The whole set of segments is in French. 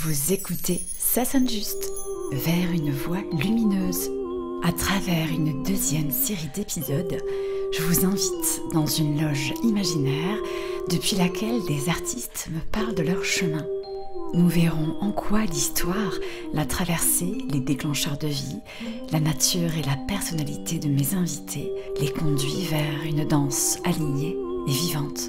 Vous écoutez Ça sonne juste, vers une voie lumineuse. À travers une deuxième série d'épisodes, je vous invite dans une loge imaginaire depuis laquelle des artistes me parlent de leur chemin. Nous verrons en quoi l'histoire, la traversée, les déclencheurs de vie, la nature et la personnalité de mes invités les conduit vers une danse alignée et vivante.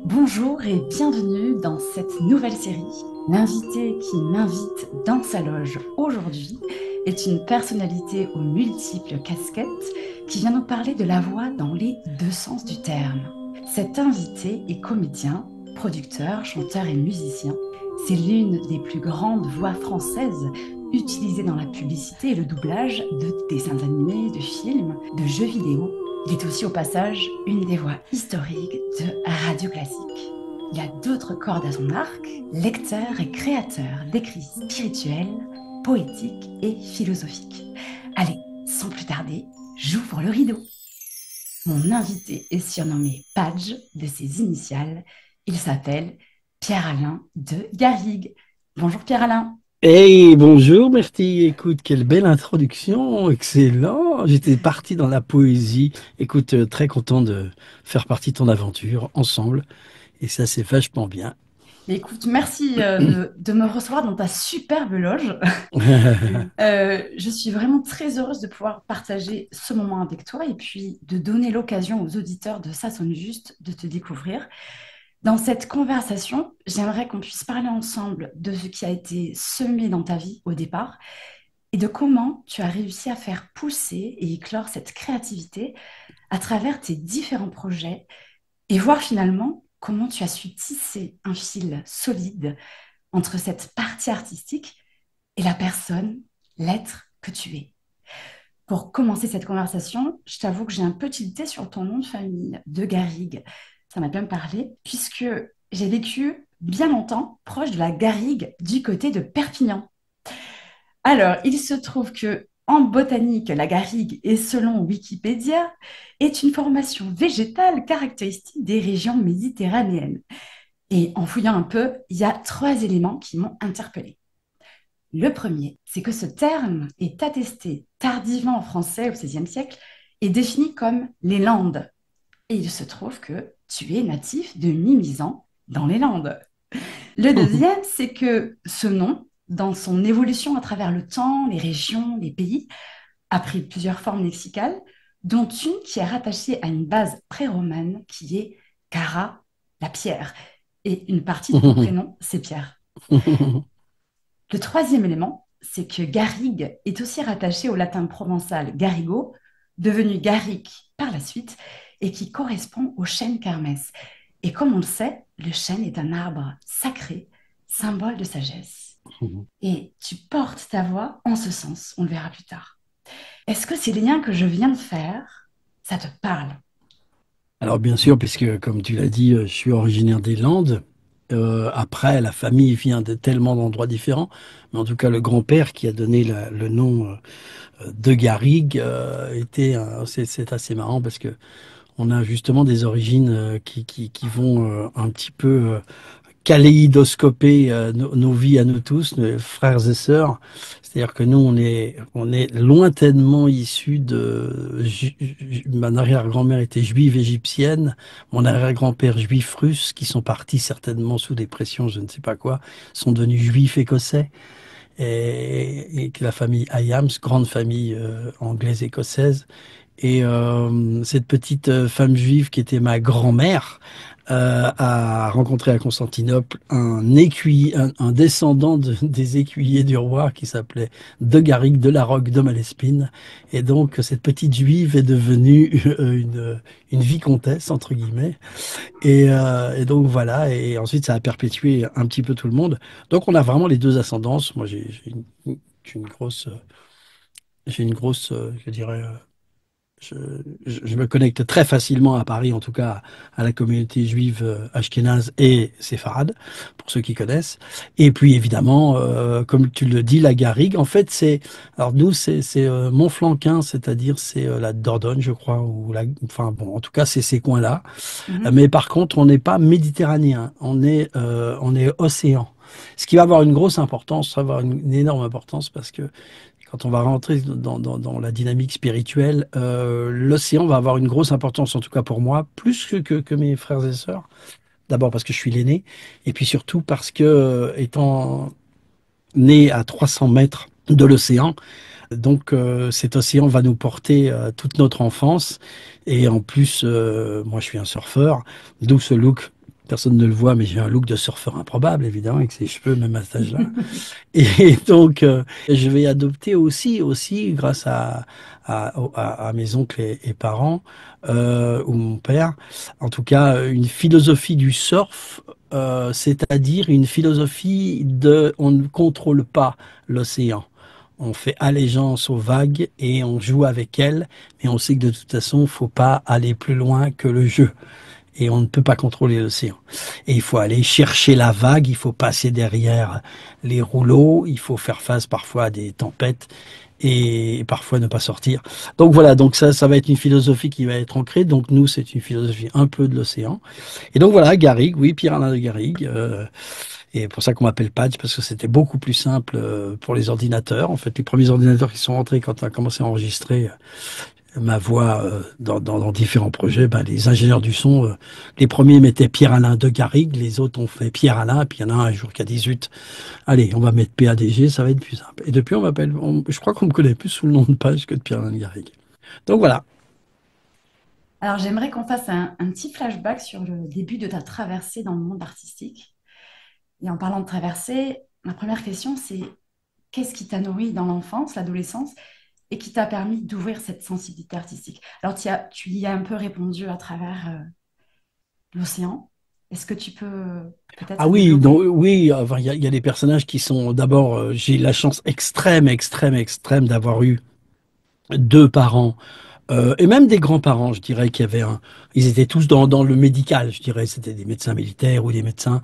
Bonjour et bienvenue dans cette nouvelle série. L'invité qui m'invite dans sa loge aujourd'hui est une personnalité aux multiples casquettes qui vient nous parler de la voix dans les deux sens du terme. Cet invité est comédien, producteur, chanteur et musicien. C'est l'une des plus grandes voix françaises utilisées dans la publicité et le doublage de dessins animés, de films, de jeux vidéo. Il est aussi au passage une des voix historiques de Radio Classique. Il a d'autres cordes à son arc, lecteur et créateur d'écrits spirituels, poétiques et philosophiques. Allez, sans plus tarder, j'ouvre le rideau. Mon invité est surnommé Padge de ses initiales. Il s'appelle Pierre-Alain de Garrigues. Bonjour Pierre-Alain. Hey, bonjour Myrtille, écoute, quelle belle introduction, excellent, j'étais parti dans la poésie, écoute, très content de faire partie de ton aventure ensemble, et ça c'est vachement bien. Écoute, merci de me recevoir dans ta superbe loge. Je suis vraiment très heureuse de pouvoir partager ce moment avec toi et puis de donner l'occasion aux auditeurs de Ça sonne juste de te découvrir. Dans cette conversation, j'aimerais qu'on puisse parler ensemble de ce qui a été semé dans ta vie au départ et de comment tu as réussi à faire pousser et éclore cette créativité à travers tes différents projets et voir finalement comment tu as su tisser un fil solide entre cette partie artistique et la personne, l'être que tu es. Pour commencer cette conversation, je t'avoue que j'ai un peu tilté sur ton nom de famille, de Garrigues. Ça m'a bien parlé, puisque j'ai vécu bien longtemps proche de la Garrigue du côté de Perpignan. Alors, il se trouve que en botanique, la garrigue, et selon Wikipédia, est une formation végétale caractéristique des régions méditerranéennes. Et en fouillant un peu, il y a 3 éléments qui m'ont interpellée. Le premier, c'est que ce terme est attesté tardivement en français au XVIe siècle et défini comme les Landes. Et il se trouve que tu es natif de Mimizan, dans les Landes. Le deuxième, c'est que ce nom, dans son évolution à travers le temps, les régions, les pays, a pris plusieurs formes lexicales, dont une qui est rattachée à une base pré-romane qui est Cara, la pierre. Et une partie de ton prénom, c'est Pierre. Le troisième élément, c'est que Garrigue est aussi rattaché au latin provençal Garrigo, devenu Garrigue par la suite, et qui correspond au chêne kermès. Et comme on le sait, le chêne est un arbre sacré, symbole de sagesse. Et tu portes ta voix en ce sens, on le verra plus tard. Est-ce que ces liens que je viens de faire, ça te parle? Alors bien sûr, puisque comme tu l'as dit, je suis originaire des Landes. Après, la famille vient de tellement d'endroits différents, mais en tout cas, le grand-père qui a donné le nom de Garrigue c'est assez marrant parce que on a justement des origines qui vont un petit peu kaléidoscoper nos vies à nous tous, nos frères et sœurs. C'est-à-dire que nous, on est lointainement issus ma arrière-grand-mère était juive égyptienne, mon arrière-grand-père juif russe, qui sont partis certainement sous des pressions, je ne sais pas quoi, sont devenus juifs écossais. Et que la famille Hyams, grande famille anglaise-écossaise. Et cette petite femme juive qui était ma grand-mère a rencontré à Constantinople un écuyer, un descendant des écuyers du roi qui s'appelait de Garrigue de la Roque de Malespine. Et donc cette petite juive est devenue une vicomtesse entre guillemets. Et donc voilà. Et ensuite ça a perpétué un petit peu tout le monde. Donc on a vraiment les deux ascendances. Moi j'ai une grosse, je dirais. Je, je me connecte très facilement à Paris, en tout cas à la communauté juive ashkénaze et séfarade, pour ceux qui connaissent. Et puis évidemment, comme tu le dis, la Garrigue, en fait, alors nous, c'est Montflanquin, c'est-à-dire c'est la Dordogne, je crois, enfin bon, en tout cas, c'est ces coins-là. Mhm. Mais par contre, on n'est pas méditerranéen, on est océan. Ce qui va avoir une grosse importance, ça va avoir une énorme importance parce que quand on va rentrer dans la dynamique spirituelle, l'océan va avoir une grosse importance, en tout cas pour moi, plus que mes frères et sœurs. D'abord parce que je suis l'aîné, et puis surtout parce que, étant né à 300 mètres de l'océan, donc cet océan va nous porter toute notre enfance. Et en plus, moi je suis un surfeur, d'où ce look. Personne ne le voit, mais j'ai un look de surfeur improbable, évidemment, avec ses cheveux, même à cet âge-là. Et donc, je vais adopter aussi grâce à mes oncles et parents, ou mon père, en tout cas, une philosophie du surf, c'est-à-dire une philosophie de on ne contrôle pas l'océan. On fait allégeance aux vagues et on joue avec elles, mais on sait que de toute façon, il ne faut pas aller plus loin que le jeu et on ne peut pas contrôler l'océan. Et il faut aller chercher la vague, il faut passer derrière les rouleaux, il faut faire face parfois à des tempêtes et parfois ne pas sortir. Donc voilà, donc ça va être une philosophie qui va être ancrée. Donc nous, c'est une philosophie un peu de l'océan. Et donc voilà, Garrigue, oui, Pierre-Alain de Garrigue. Et pour ça qu'on m'appelle Patch, parce que c'était beaucoup plus simple pour les ordinateurs. En fait, les premiers ordinateurs qui sont rentrés quand on a commencé à enregistrer ma voix dans différents projets, ben, les ingénieurs du son, les premiers mettaient Pierre-Alain de Garrigue, les autres ont fait Pierre-Alain, puis il y en a un jour qui a 18. Allez, on va mettre PADG, ça va être plus simple. Et depuis, je crois qu'on me connaît plus sous le nom de Page que de Pierre-Alain de Garrigue. Donc voilà. Alors, j'aimerais qu'on fasse un petit flashback sur le début de ta traversée dans le monde artistique. Et en parlant de traversée, ma première question, c'est qu'est-ce qui t'a nourri dans l'enfance, l'adolescence, et qui t'a permis d'ouvrir cette sensibilité artistique? Alors, tu y as un peu répondu à travers l'océan. Est-ce que tu peux Ah peut-être oui, donc, développer? oui, enfin, il y a des personnages qui sont d'abord, j'ai la chance extrême d'avoir eu deux parents. Et même des grands-parents, je dirais qu'il y avait ils étaient tous dans le médical, je dirais, c'était des médecins militaires ou des médecins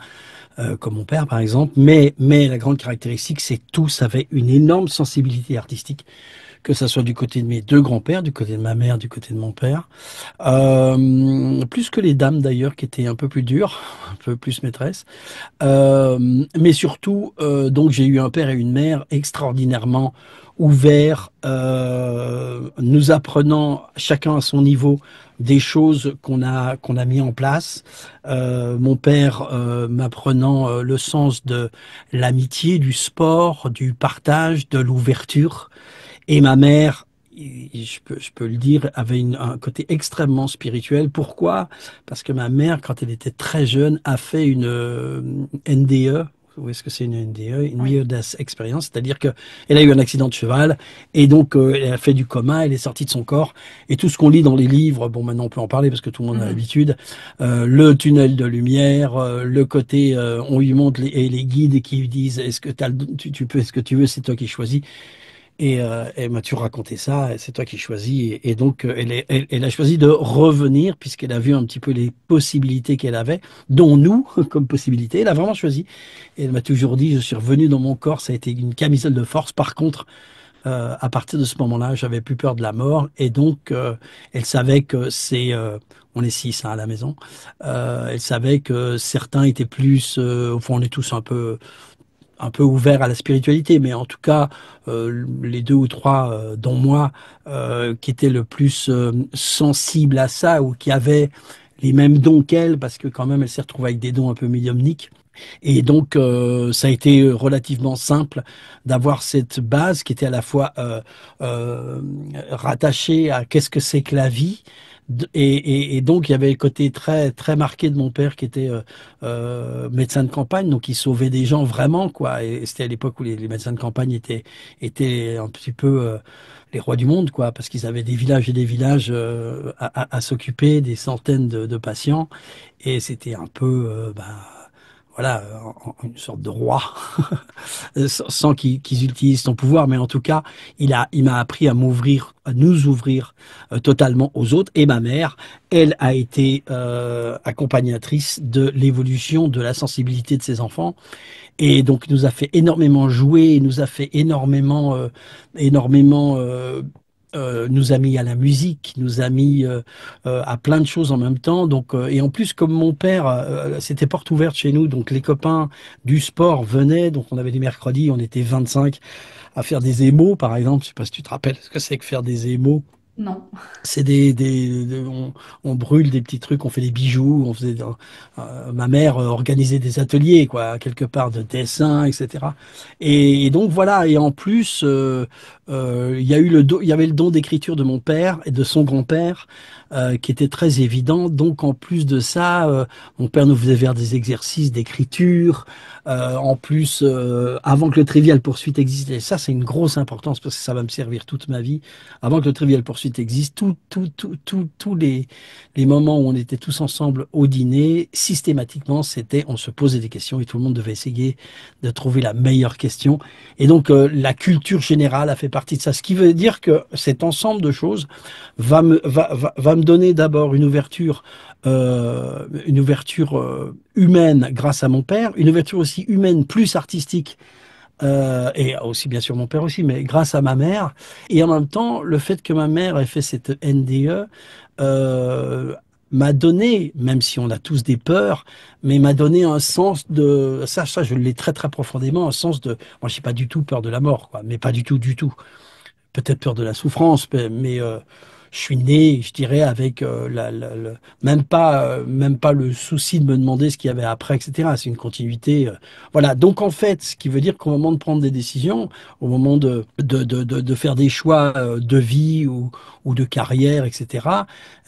comme mon père par exemple, mais la grande caractéristique, c'est que tous avaient une énorme sensibilité artistique, que ça soit du côté de mes deux grands-pères, du côté de ma mère, du côté de mon père. Plus que les dames d'ailleurs, qui étaient un peu plus dures, un peu plus maîtresses. Mais surtout, donc j'ai eu un père et une mère extraordinairement ouverts, nous apprenant chacun à son niveau des choses qu'on a mis en place. Mon père m'apprenant le sens de l'amitié, du sport, du partage, de l'ouverture. Et ma mère, je peux le dire, avait un côté extrêmement spirituel. Pourquoi? Parce que ma mère, quand elle était très jeune, a fait une NDE. Où est-ce que c'est une NDE? Une Oui. Near Death Experience, c'est-à-dire que elle a eu un accident de cheval et donc elle a fait du coma, elle est sortie de son corps et tout ce qu'on lit dans les livres, bon maintenant on peut en parler parce que tout le monde a Mhm. l'habitude, le tunnel de lumière, le côté on lui montre et les guides qui lui disent est-ce que tu peux, est-ce que tu veux, c'est toi qui choisis. Et elle m'a toujours raconté ça, c'est toi qui choisis. Et donc, elle a choisi de revenir, puisqu'elle a vu un petit peu les possibilités qu'elle avait, dont nous, comme possibilité. Elle a vraiment choisi. Et elle m'a toujours dit, je suis revenu dans mon corps, ça a été une camisole de force. Par contre, à partir de ce moment-là, j'avais plus peur de la mort. Et donc, elle savait que on est six hein, à la maison. Elle savait que certains étaient plus, au fond, on est tous un peu ouvert à la spiritualité, mais en tout cas, les deux ou trois, dont moi, qui étaient le plus sensibles à ça ou qui avaient les mêmes dons qu'elle, parce que quand même, elle s'est retrouvée avec des dons un peu médiumniques. Et donc, ça a été relativement simple d'avoir cette base qui était à la fois rattachée à qu'est-ce que c'est que la vie. Et donc, il y avait le côté très, très marqué de mon père qui était médecin de campagne, donc il sauvait des gens vraiment, quoi. Et c'était à l'époque où les médecins de campagne étaient un petit peu les rois du monde, quoi, parce qu'ils avaient des villages et des villages à s'occuper, des centaines de patients. Et c'était un peu, voilà, une sorte de roi, sans qu'ils utilisent son pouvoir, mais en tout cas, il m'a appris à m'ouvrir, à nous ouvrir totalement aux autres. Et ma mère, elle a été accompagnatrice de l'évolution de la sensibilité de ses enfants, et donc nous a fait énormément jouer, nous a fait énormément nous a mis à la musique, nous a mis à plein de choses en même temps. Donc, et en plus, comme mon père, c'était porte ouverte chez nous, donc les copains du sport venaient. Donc, on avait les mercredis, on était 25 à faire des émaux, par exemple. Je sais pas si tu te rappelles ce que c'est que faire des émaux. Non. C'est on brûle des petits trucs, on fait des bijoux, ma mère organisait des ateliers, quoi, quelque part de dessin, etc. Et donc voilà. Et en plus, il y a eu il y avait le don d'écriture de mon père et de son grand-père, qui était très évident. Donc en plus de ça, mon père nous faisait faire des exercices d'écriture. En plus, avant que le Trivial Poursuite existe, et ça c'est une grosse importance parce que ça va me servir toute ma vie avant que le Trivial Poursuite existe, tous les moments où on était tous ensemble au dîner, systématiquement, c'était, on se posait des questions et tout le monde devait essayer de trouver la meilleure question. Et donc, la culture générale a fait partie de ça. Ce qui veut dire que cet ensemble de choses va me donner d'abord une ouverture humaine grâce à mon père, une ouverture aussi humaine plus artistique et aussi bien sûr mon père aussi, mais grâce à ma mère. Et en même temps, le fait que ma mère ait fait cette NDE m'a donné, même si on a tous des peurs, mais m'a donné un sens de ça je l'ai très très profondément, un sens de moi j'ai pas du tout peur de la mort, quoi, mais pas du tout du tout. Peut-être peur de la souffrance, mais je suis né, je dirais, avec même pas le souci de me demander ce qu'il y avait après, etc. C'est une continuité. Voilà. Donc en fait, ce qui veut dire qu'au moment de prendre des décisions, au moment de faire des choix de vie ou de carrière, etc.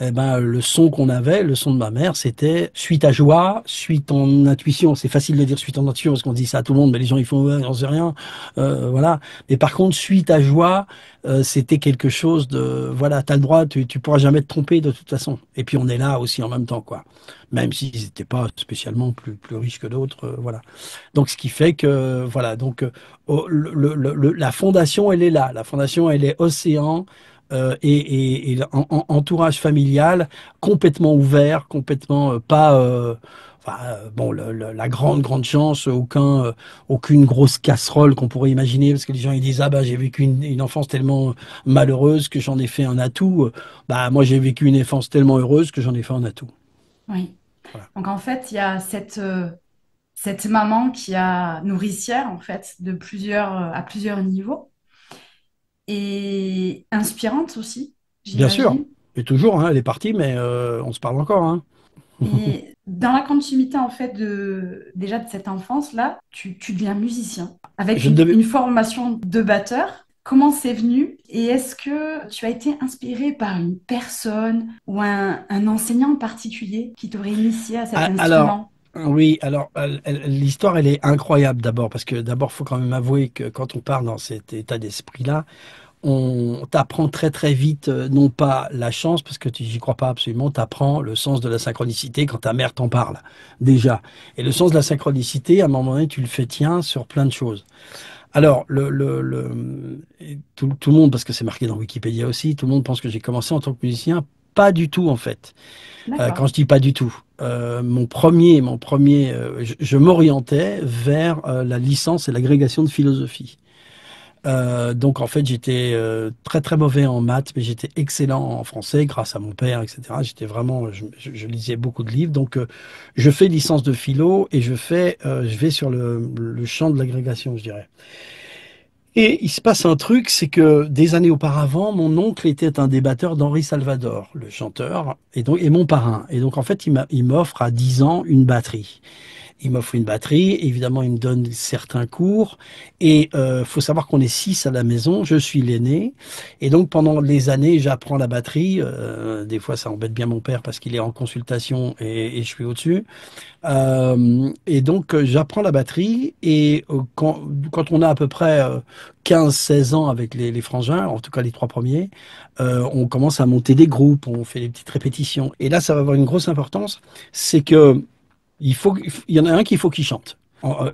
Eh ben, le son qu'on avait, le son de ma mère, c'était suis ta joie, suis ton intuition. C'est facile de dire suis ton intuition parce qu'on dit ça à tout le monde, mais les gens ils font ouais, j'en sais rien. Voilà. Mais par contre, suis ta joie c'était quelque chose de voilà, t'as le droit, tu pourras jamais te tromper de toute façon. Et puis on est là aussi en même temps, quoi. Même s'ils n'étaient pas spécialement plus riches que d'autres, voilà. Donc ce qui fait que voilà, donc la fondation elle est là, la fondation elle est océan. Et entourage familial complètement ouvert, complètement pas enfin, bon, la grande chance, aucune grosse casserole qu'on pourrait imaginer, parce que les gens ils disent ah bah j'ai vécu une enfance tellement malheureuse que j'en ai fait un atout. Bah moi j'ai vécu une enfance tellement heureuse que j'en ai fait un atout. Oui. Voilà. Donc en fait, il y a cette maman qui a nourricière en fait de à plusieurs niveaux et inspirante aussi, Bien sûr. j'imagine. Et toujours, hein, elle est partie, mais on se parle encore, hein. Et dans la continuité en fait déjà de cette enfance-là, tu deviens musicien avec Je ne devais, une formation de batteur. Comment c'est venu et est-ce que tu as été inspiré par une personne ou un enseignant en particulier qui t'aurait initié à cet Alors, instrument? oui, alors l'histoire, elle est incroyable d'abord, parce que d'abord, faut quand même avouer que quand on part dans cet état d'esprit-là, on t'apprend très très vite, non pas la chance, parce que j'y crois pas absolument, t'apprends le sens de la synchronicité quand ta mère t'en parle, déjà. Et le sens de la synchronicité, à un moment donné, tu le fais tien sur plein de choses. Alors, tout le monde, parce que c'est marqué dans Wikipédia aussi, tout le monde pense que j'ai commencé en tant que musicien. Pas du tout, en fait. Quand D'accord. je dis pas du tout, je m'orientais vers la licence et l'agrégation de philosophie. Donc en fait, j'étais très très mauvais en maths, mais j'étais excellent en français grâce à mon père, etc. J'étais vraiment, je lisais beaucoup de livres. Donc je fais licence de philo et je vais sur le champ de l'agrégation, je dirais. Et il se passe un truc, c'est que des années auparavant, mon oncle était un des batteurs d'Henri Salvador, le chanteur, et mon parrain. Et donc en fait, il m'offre à 10 ans une batterie. Il m'offre une batterie, évidemment, il me donne certains cours. Et faut savoir qu'on est 6 à la maison, je suis l'aîné. Et donc pendant les années, j'apprends la batterie. Des fois, ça embête bien mon père parce qu'il est en consultation et je suis au-dessus. Et donc, j'apprends la batterie et quand on a à peu près 15-16 ans avec les frangins, en tout cas les trois premiers, on commence à monter des groupes, on fait des petites répétitions. Et là, ça va avoir une grosse importance, c'est que il y en a un qu'il faut qu'il chante.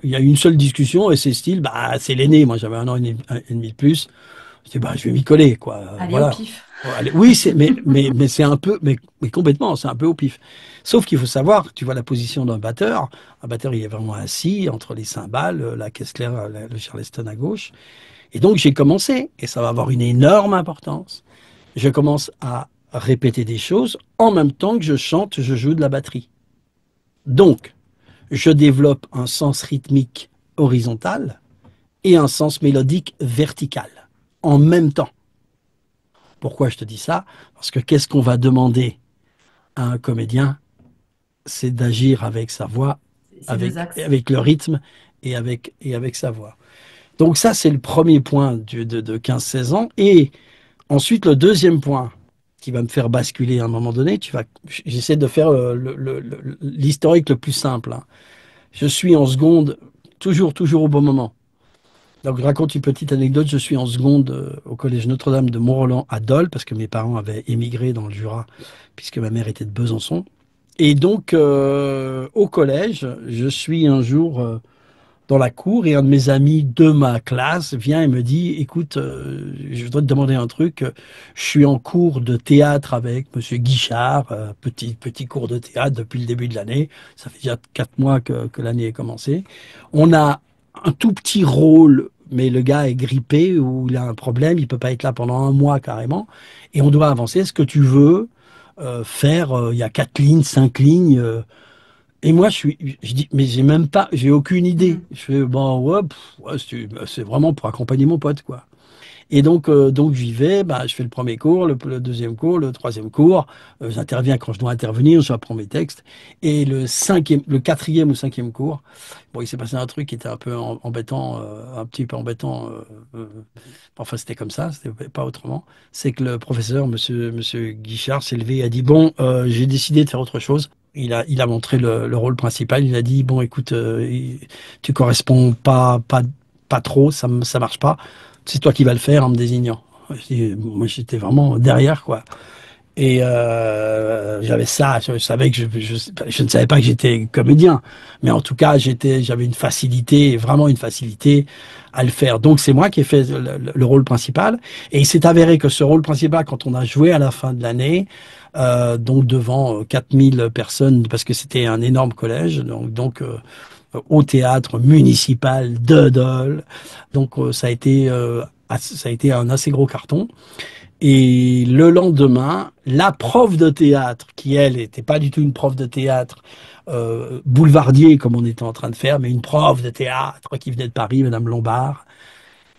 Il y a une seule discussion et c'est style, bah, c'est l'aîné. Moi, j'avais un et demi de plus. Je dis, bah, je vais m'y coller, quoi. Allez, au Voilà. pif. Bon, allez, oui, mais c'est un peu, mais complètement, c'est un peu au pif. Sauf qu'il faut savoir, tu vois la position d'un batteur. Un batteur, il est vraiment assis entre les cymbales, la caisse claire, le charleston à gauche. Et donc, j'ai commencé, et ça va avoir une énorme importance. je commence à répéter des choses en même temps que je chante, je joue de la batterie. Donc, je développe un sens rythmique horizontal et un sens mélodique vertical en même temps. Pourquoi je te dis ça? Parce que qu'est-ce qu'on va demander à un comédien? C'est d'agir avec sa voix, Ces deux axes. avec le rythme et avec sa voix. Donc ça, c'est le premier point de 15-16 ans. Et ensuite, le deuxième point qui va me faire basculer à un moment donné, j'essaie de faire l'historique le plus simple, hein. Je suis en seconde, toujours au bon moment. Donc, je raconte une petite anecdote. Je suis en seconde au collège Notre-Dame de Mont-Roland à Dole, parce que mes parents avaient émigré dans le Jura, puisque ma mère était de Besançon. Et donc, au collège, je suis un jour dans la cour et un de mes amis de ma classe vient et me dit, écoute, je voudrais te demander un truc. Je suis en cours de théâtre avec Monsieur Guichard, petit cours de théâtre depuis le début de l'année. Ça fait déjà 4 mois que l'année est commencée. On a un tout petit rôle, mais le gars est grippé ou il a un problème, il peut pas être là pendant un mois carrément, et on doit avancer. Est-ce que tu veux faire, il y a 4 lignes, 5 lignes, et moi, je dis, mais j'ai même pas, j'ai aucune idée. Mhm. Je fais, bon, ouais, ouais, c'est vraiment pour accompagner mon pote, quoi. Et donc j'y vais, bah, je fais le premier cours, le deuxième cours, le troisième cours. J'interviens quand je dois intervenir, j'apprends mes textes. Et le quatrième ou cinquième cours, bon, il s'est passé un truc qui était un peu embêtant, un petit peu embêtant. Enfin, c'était comme ça, c'était pas autrement. C'est que le professeur, monsieur Guichard, s'est levé et a dit, bon, j'ai décidé de faire autre chose. Il a montré le rôle principal. Il a dit, bon, écoute, tu corresponds pas trop, ça marche pas. C'est toi qui vas le faire en me désignant. Moi, j'étais vraiment derrière, quoi. Et j'avais ça, je savais que je ne savais pas que j'étais comédien, mais en tout cas, j'avais une facilité, vraiment une facilité à le faire. Donc, c'est moi qui ai fait le rôle principal. Et il s'est avéré que ce rôle principal, quand on a joué à la fin de l'année, donc devant 4000 personnes, parce que c'était un énorme collège, au théâtre municipal de Dole. Donc ça a été un assez gros carton. Et le lendemain, la prof de théâtre, qui elle n'était pas du tout une prof de théâtre boulevardier comme on était en train de faire, mais une prof de théâtre qui venait de Paris, Madame Lombard,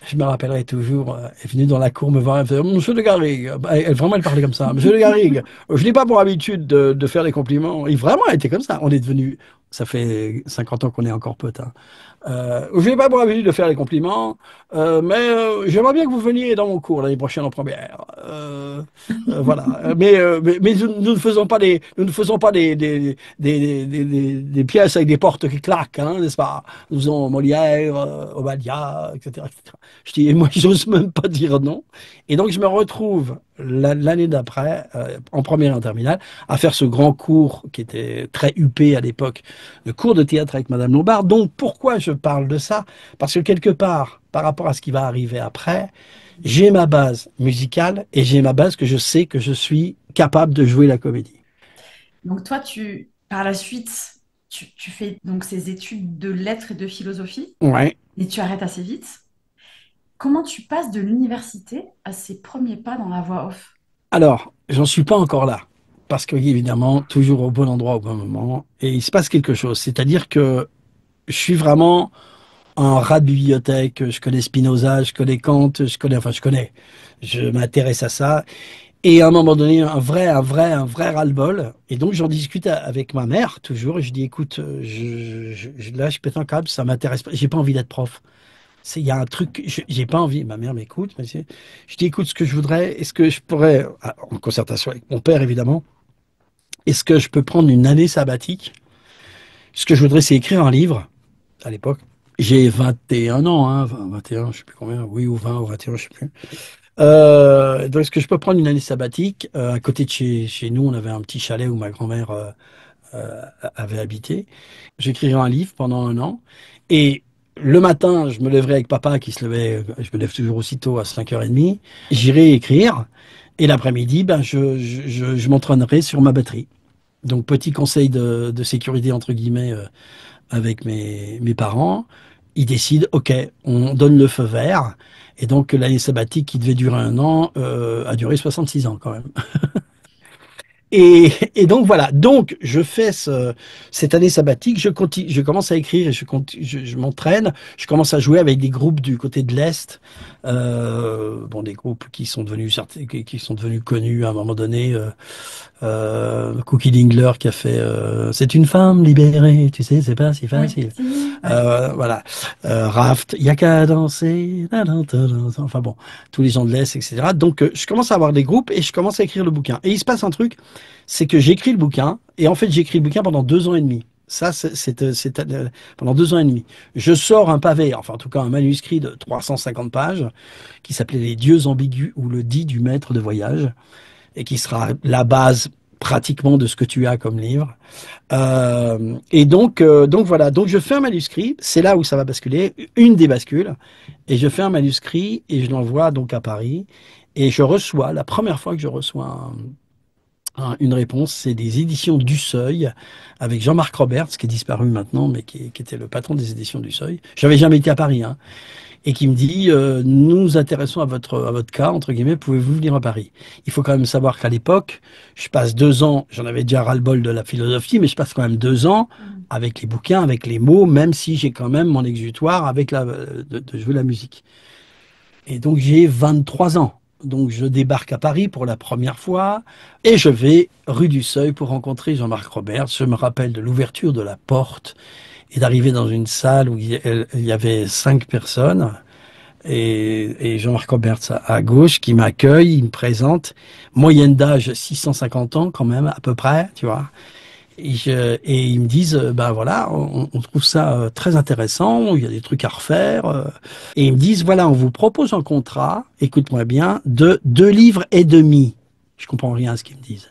je me rappellerai toujours, elle est venue dans la cour me voir, elle me fait, Monsieur de Garrigue, bah, vraiment elle parlait comme ça, Monsieur de Garrigue, je n'ai pas pour habitude de faire des compliments. Et vraiment, elle était comme ça. On est devenu, ça fait 50 ans qu'on est encore potes, hein. Je n'ai pas pour habitude de faire les compliments, mais j'aimerais bien que vous veniez dans mon cours l'année prochaine en première. Voilà. Mais nous ne faisons pas nous ne faisons pas des pièces avec des portes qui claquent, hein, n'est-ce pas? Nous faisons Molière, Obadia, etc., etc. Je dis, et moi, j'ose même pas dire non. Et donc, je me retrouve l'année d'après, en première et en terminale, à faire ce grand cours qui était très huppé à l'époque, le cours de théâtre avec Madame Lombard. Donc, pourquoi je parle de ça? Parce que quelque part, par rapport à ce qui va arriver après, j'ai ma base musicale et j'ai ma base que je sais que je suis capable de jouer la comédie. Donc toi, par la suite, tu fais donc ces études de lettres et de philosophie, Ouais. et tu arrêtes assez vite. Comment tu passes de l'université à ces premiers pas dans la voix off? Alors, j'en suis pas encore là. Parce que, évidemment, toujours au bon endroit au bon moment. Et il se passe quelque chose. C'est-à-dire que je suis vraiment un rat de bibliothèque. Je connais Spinoza, je connais Kant, je connais. Je m'intéresse à ça. Et à un moment donné, un vrai ras-le-bol. Et donc, j'en discute avec ma mère, toujours. Et je dis, écoute, là, je pète un câble, ça m'intéresse pas. J'ai pas envie d'être prof. Il y a un truc, j'ai pas envie. Ma mère m'écoute. Je dis, écoute, ce que je voudrais, est-ce que je pourrais, en concertation avec mon père, évidemment, est-ce que je peux prendre une année sabbatique? Ce que je voudrais, c'est écrire un livre, à l'époque. J'ai 21 ans, hein, 21, je sais plus combien, oui, ou 20, ou 21, je sais plus. Donc, est-ce que je peux prendre une année sabbatique? À côté de chez nous, on avait un petit chalet où ma grand-mère avait habité. J'écrirai un livre pendant un an. Et le matin, je me lèverai avec papa qui se levait, je me lève toujours aussitôt à 5h30. J'irai écrire. Et l'après-midi, ben, je m'entraînerai sur ma batterie. Donc, petit conseil de sécurité, entre guillemets, avec mes parents. ils décident, OK, on donne le feu vert. Et donc l'année sabbatique qui devait durer 1 an a duré 66 ans quand même. Et donc voilà, donc je fais cette année sabbatique, je continue, je commence à écrire et je m'entraîne, je commence à jouer avec des groupes du côté de l'Est, bon des groupes qui sont devenus qui sont devenus connus à un moment donné, Cookie Dingler qui a fait C'est une femme libérée, tu sais, c'est pas si Oui, facile. si, ouais. Voilà, Raft, y a qu'à danser, enfin bon, tous les gens de l'Est, etc. Donc je commence à avoir des groupes et je commence à écrire le bouquin. Et il se passe un truc, c'est que j'écris le bouquin, et en fait j'écris le bouquin pendant 2 ans et demi. Ça, pendant 2 ans et demi. Je sors un pavé, enfin en tout cas un manuscrit de 350 pages, qui s'appelait Les dieux ambigus ou le dit du maître de voyage, et qui sera la base pratiquement de ce que tu as comme livre. Donc voilà, donc je fais un manuscrit, c'est là où ça va basculer, une des bascules, et je fais un manuscrit et je l'envoie donc à Paris, et je reçois, la première fois que je reçois une réponse, c'est des éditions du Seuil, avec Jean-Marc Roberts, qui est disparu maintenant, mais qui était le patron des éditions du Seuil. J'avais jamais été à Paris, hein, et qui me dit nous nous intéressons à votre cas, entre guillemets, pouvez-vous venir à Paris? Il faut quand même savoir qu'à l'époque, je passe 2 ans, j'en avais déjà ras-le-bol de la philosophie, mais je passe quand même 2 ans Mm. avec les bouquins, avec les mots, même si j'ai quand même mon exutoire avec de jouer la musique. Et donc j'ai 23 ans. Donc je débarque à Paris pour la première fois et je vais rue du Seuil pour rencontrer Jean-Marc Roberts. Je me rappelle de l'ouverture de la porte et d'arriver dans une salle où il y avait 5 personnes et Jean-Marc Roberts à gauche qui m'accueille, il me présente, moyenne d'âge 650 ans quand même à peu près, tu vois. Et ils me disent, ben voilà, on trouve ça très intéressant, il y a des trucs à refaire. Et ils me disent, voilà, on vous propose un contrat, écoute-moi bien, de 2 livres et demi. Je comprends rien à ce qu'ils me disent.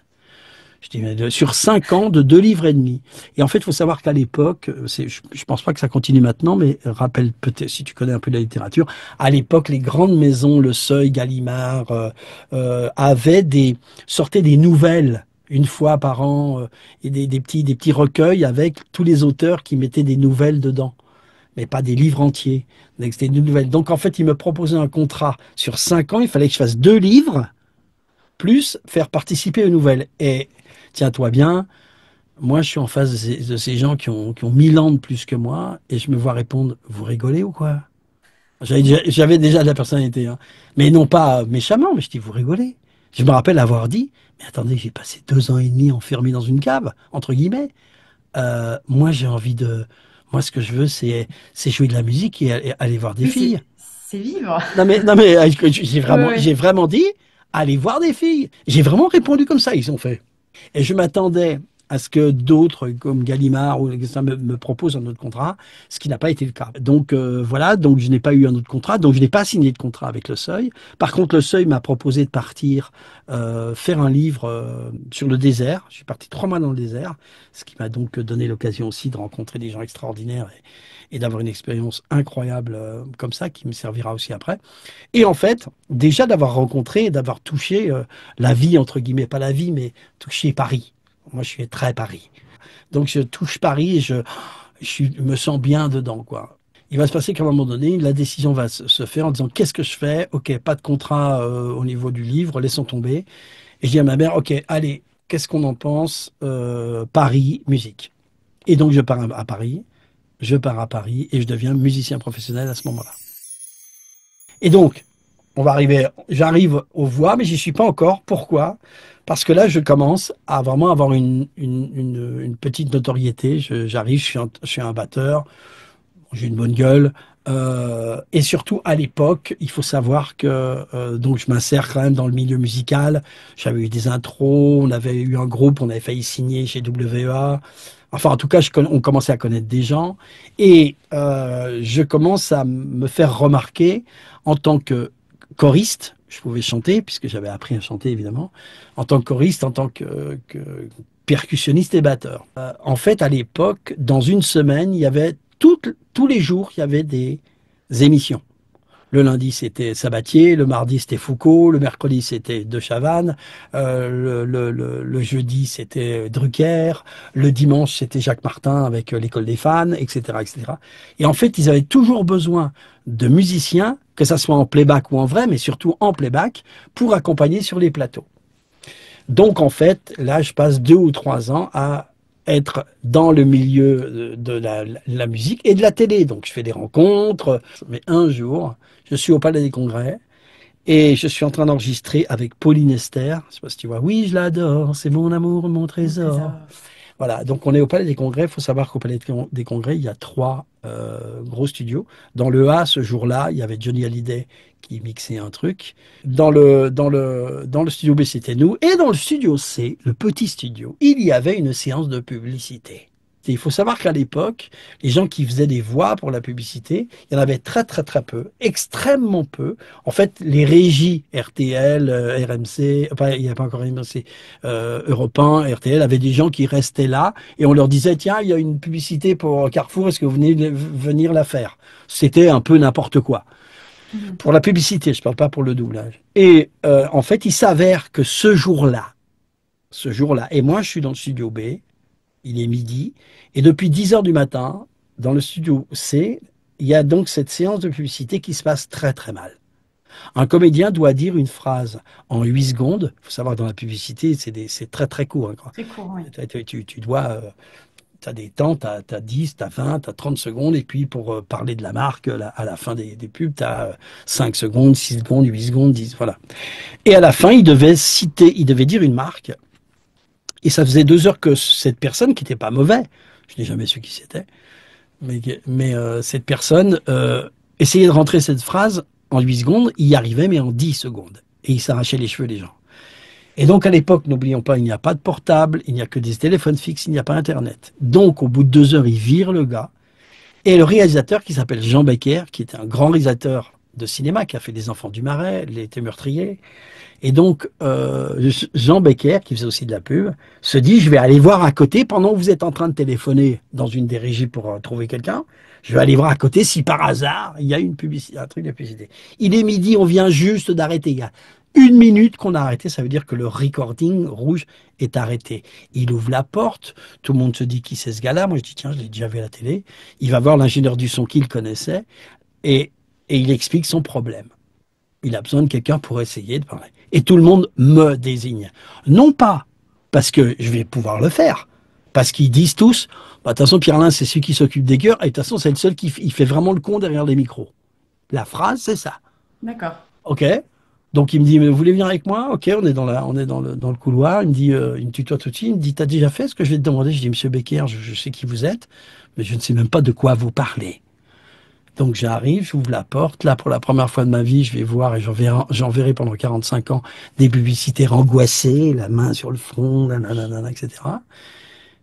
Je dis, mais sur 5 ans, de 2 livres et demi. Et en fait, il faut savoir qu'à l'époque, je pense pas que ça continue maintenant, mais rappelle peut-être, si tu connais un peu la littérature, à l'époque, les grandes maisons, Le Seuil, Gallimard, sortaient des nouvelles une fois par an, et des petits recueils avec tous les auteurs qui mettaient des nouvelles dedans, mais pas des livres entiers. Donc, c'était une nouvelle. Donc en fait, il me proposait un contrat sur 5 ans, il fallait que je fasse 2 livres, plus faire participer aux nouvelles. Et tiens-toi bien, moi je suis en face de ces gens qui ont 1 000 ans de plus que moi, et je me vois répondre, vous rigolez ou quoi? J'avais déjà de la personnalité, hein. Mais non pas méchamment, mais je dis, vous rigolez. Je me rappelle avoir dit, mais attendez, j'ai passé 2 ans et demi enfermé dans une cave, entre guillemets. Moi, j'ai envie de. Moi, ce que je veux, c'est jouer de la musique et aller voir des Oui, filles. c'est vivre. Non, mais Oui, oui. j'ai vraiment dit, aller voir des filles. J'ai vraiment répondu comme ça, ils ont fait. Et je m'attendais à ce que d'autres, comme Gallimard ou ça me proposent un autre contrat, ce qui n'a pas été le cas. Donc voilà, donc je n'ai pas eu un autre contrat, donc je n'ai pas signé de contrat avec Le Seuil. Par contre, Le Seuil m'a proposé de partir faire un livre sur le désert. Je suis parti 3 mois dans le désert, ce qui m'a donc donné l'occasion aussi de rencontrer des gens extraordinaires et d'avoir une expérience incroyable comme ça, qui me servira aussi après. Et en fait, déjà d'avoir rencontré, d'avoir touché la vie, entre guillemets, pas la vie, mais touché Paris. Moi, je suis très Paris. Donc, je touche Paris et me sens bien dedans, quoi. Il va se passer qu'à un moment donné, la décision va se faire en disant, qu'est-ce que je fais? Ok, pas de contrat au niveau du livre, laissons tomber. Et je dis à ma mère, ok, allez, qu'est-ce qu'on en pense? Paris, musique. Et donc, je pars à Paris, je pars à Paris et je deviens musicien professionnel à ce moment-là. Et donc, j'arrive aux voix, mais j'y suis pas encore. Pourquoi? Parce que là, je commence à vraiment avoir une petite notoriété. J'arrive, je suis un batteur, j'ai une bonne gueule. Et surtout, à l'époque, il faut savoir que donc je m'insère quand même dans le milieu musical. J'avais eu des intros, on avait eu un groupe, on avait failli signer chez WEA. Enfin, en tout cas, on commençait à connaître des gens. Et je commence à me faire remarquer en tant que choriste. Je pouvais chanter, puisque j'avais appris à chanter, évidemment. En tant que choriste, en tant que percussionniste et batteur. En fait, à l'époque, dans une semaine, il y avait tous les jours, il y avait des émissions. Le lundi, c'était Sabatier, le mardi, c'était Foucault, le mercredi, c'était De Chavannes, le jeudi, c'était Drucker, le dimanche, c'était Jacques Martin avec l'École des fans, etc., etc. Et cetera. Et en fait, ils avaient toujours besoin de musiciens, que ça soit en playback ou en vrai, mais surtout en playback, pour accompagner sur les plateaux. Donc, en fait, là, je passe 2 ou 3 ans à être dans le milieu de la musique et de la télé. Donc, je fais des rencontres. Mais un jour, je suis au Palais des Congrès et je suis en train d'enregistrer avec Pauline Esther. Je sais pas si tu vois. Oui, je l'adore. C'est mon amour, mon Mon trésor. trésor. Voilà, donc on est au Palais des Congrès. Il faut savoir qu'au Palais des Congrès, il y a 3 gros studios. Dans le A, ce jour-là, il y avait Johnny Hallyday qui mixait un truc. Dans le studio B, c'était nous. Et dans le studio C, le petit studio, il y avait une séance de publicité. Et il faut savoir qu'à l'époque, les gens qui faisaient des voix pour la publicité, il y en avait très très très peu, extrêmement peu. En fait, les régies RTL, RMC, enfin il n'y a pas encore RMC, Europe 1, RTL, avaient des gens qui restaient là et on leur disait, tiens, il y a une publicité pour Carrefour, est-ce que vous venez venir la faire? C'était un peu n'importe quoi. Mhm. Pour la publicité, je ne parle pas pour le doublage. Et en fait, il s'avère que ce jour-là, et moi je suis dans le studio B, il est midi, et depuis 10 heures du matin, dans le studio C, il y a donc cette séance de publicité qui se passe très très mal. Un comédien doit dire une phrase en 8 secondes. Il faut savoir, dans la publicité, c'est très très court, hein, quoi. Très court, oui. Tu dois, tu as des temps, tu as 10, tu as 20, tu as 30 secondes, et puis pour parler de la marque, à la fin des pubs, tu as 5 secondes, 6 secondes, 8 secondes, 10, voilà. Et à la fin, il devait dire une marque, et ça faisait 2 heures que cette personne, qui n'était pas mauvais, je n'ai jamais su qui c'était, mais cette personne essayait de rentrer cette phrase en 8 secondes, il y arrivait, mais en 10 secondes. Et il s'arrachait les cheveux, les gens. Et donc, à l'époque, n'oublions pas, il n'y a pas de portable, il n'y a que des téléphones fixes, il n'y a pas Internet. Donc, au bout de 2 heures, il vire le gars. Et le réalisateur, qui s'appelle Jean Becker, qui était un grand réalisateur de cinéma, qui a fait Les Enfants du Marais, L'été meurtrier. Et donc, Jean Becker, qui faisait aussi de la pub, se dit, je vais aller voir à côté, pendant que vous êtes en train de téléphoner dans une des régies pour trouver quelqu'un, je vais aller voir à côté si par hasard, il y a une publicité, un truc de publicité. Il est midi, on vient juste d'arrêter. Il y a 1 minute qu'on a arrêté, ça veut dire que le recording rouge est arrêté. Il ouvre la porte, tout le monde se dit qui c'est ce gars-là. Moi, je dis, tiens, je l'ai déjà vu à la télé. Il va voir l'ingénieur du son qu'il connaissait et il explique son problème. Il a besoin de quelqu'un pour essayer de parler. Et tout le monde me désigne. Non pas parce que je vais pouvoir le faire, parce qu'ils disent tous, bah, de toute façon, Pierre-Alain, c'est celui qui s'occupe des chœurs, et de toute façon, c'est le seul qui il fait vraiment le con derrière les micros. La phrase, c'est ça. D'accord. OK? Donc il me dit, mais vous voulez venir avec moi? OK, on est dans le couloir. Il me tutoie tout de suite. Il me dit, t'as déjà fait ce que je vais te demander? Je dis, Monsieur Becker, je sais qui vous êtes, mais je ne sais même pas de quoi vous parlez. Donc j'arrive, j'ouvre la porte. Là, pour la première fois de ma vie, je vais voir et j'en verrai pendant 45 ans des publicitaires angoissés, la main sur le front, nanana, etc.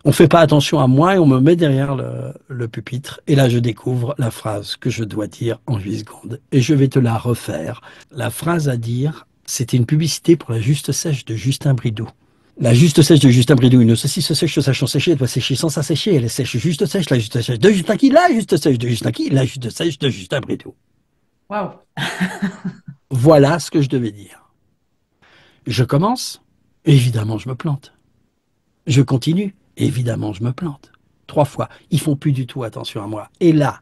On fait pas attention à moi et on me met derrière le pupitre. Et là, je découvre la phrase que je dois dire en 8 secondes. Et je vais te la refaire. La phrase à dire, c'était une publicité pour la Juste Sèche de Justin Bridou. La Juste Sèche de Justin Bridou, une saucisse se sèche, se sachant sécher, elle doit sécher sans s'assécher, elle est sèche, juste sèche, la Juste Sèche de Justin qui, la Juste Sèche de Justin qui, la Juste Sèche de Justin Bridou. Waouh. Voilà ce que je devais dire. Je commence, évidemment je me plante. Je continue, évidemment je me plante. 3 fois, ils font plus du tout attention à moi. Et là,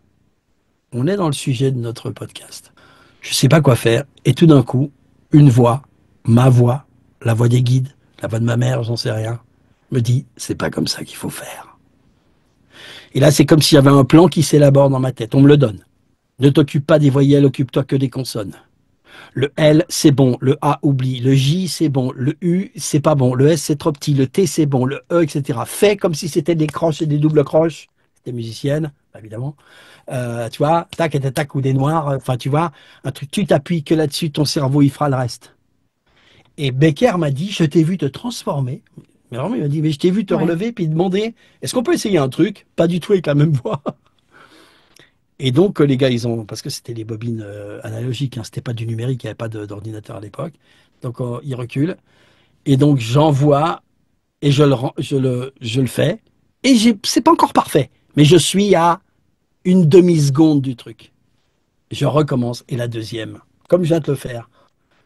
on est dans le sujet de notre podcast. Je sais pas quoi faire, et tout d'un coup, une voix, ma voix, la voix des guides, la voix de ma mère, j'en sais rien, me dit, c'est pas comme ça qu'il faut faire. Et là, c'est comme s'il y avait un plan qui s'élabore dans ma tête. On me le donne. Ne t'occupe pas des voyelles, occupe-toi que des consonnes. Le L, c'est bon. Le A, oublie. Le J, c'est bon. Le U, c'est pas bon. Le S, c'est trop petit. Le T, c'est bon. Le E, etc. Fais comme si c'était des croches et des doubles croches. C'était musicienne, évidemment. Tu vois, tac et tac, ou des noirs. Enfin, tu vois, un truc, tu t'appuies que là-dessus, ton cerveau, il fera le reste. Et Becker m'a dit, je t'ai vu te transformer. Mais vraiment, il m'a dit, mais je t'ai vu te Ouais. relever puis demander, est-ce qu'on peut essayer un truc? Pas du tout avec la même voix. Et donc, les gars, ils ont, parce que c'était les bobines analogiques, hein, c'était pas du numérique, il n'y avait pas d'ordinateur à l'époque. Donc, ils reculent. Et donc, j'envoie et je le fais. Et c'est pas encore parfait, mais je suis à une demi-seconde du truc. je recommence. Et la deuxième, comme je viens de le faire,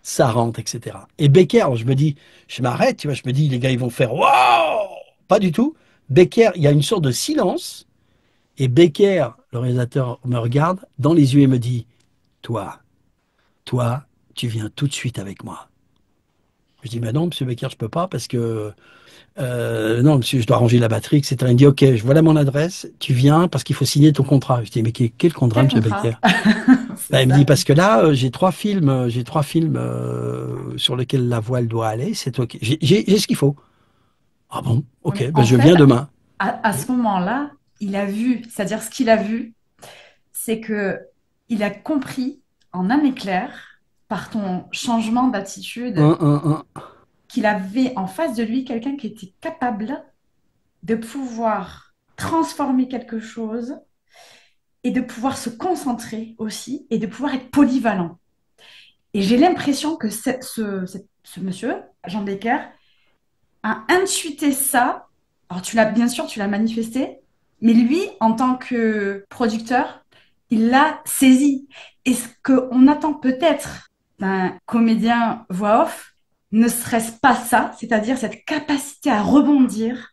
ça rentre, etc. Et Becker, alors je me dis, je m'arrête, tu vois, je me dis, les gars, ils vont faire waouh! Pas du tout. Becker, il y a une sorte de silence. Et Becker, le réalisateur, me regarde dans les yeux et me dit, toi, toi, tu viens tout de suite avec moi. Je dis, mais non, monsieur Becker, je peux pas parce que non, monsieur, je dois ranger la batterie, etc. Il me dit, ok, voilà mon adresse, tu viens parce qu'il faut signer ton contrat. Je dis, mais quel contrat, Quel monsieur contrat? Becker? C'est Ben, il me dit, ça. parce que là, j'ai trois films sur lesquels la voile doit aller, c'est ok. J'ai ce qu'il faut. Ah bon, Oui, ok, mais ben en je fait, viens demain. à ce moment-là, il a vu, c'est-à-dire ce qu'il a vu, c'est que il a compris en un éclair, par ton changement d'attitude, Un. qu'il avait en face de lui quelqu'un qui était capable de pouvoir transformer quelque chose et de pouvoir se concentrer aussi et de pouvoir être polyvalent. Et j'ai l'impression que ce monsieur, Jean Becker, a intuité ça. Alors, bien sûr, tu l'as manifesté, mais lui, en tant que producteur, il l'a saisi. Et ce qu'on attend peut-être d'un comédien voix off, ne serait-ce pas ça, c'est-à-dire cette capacité à rebondir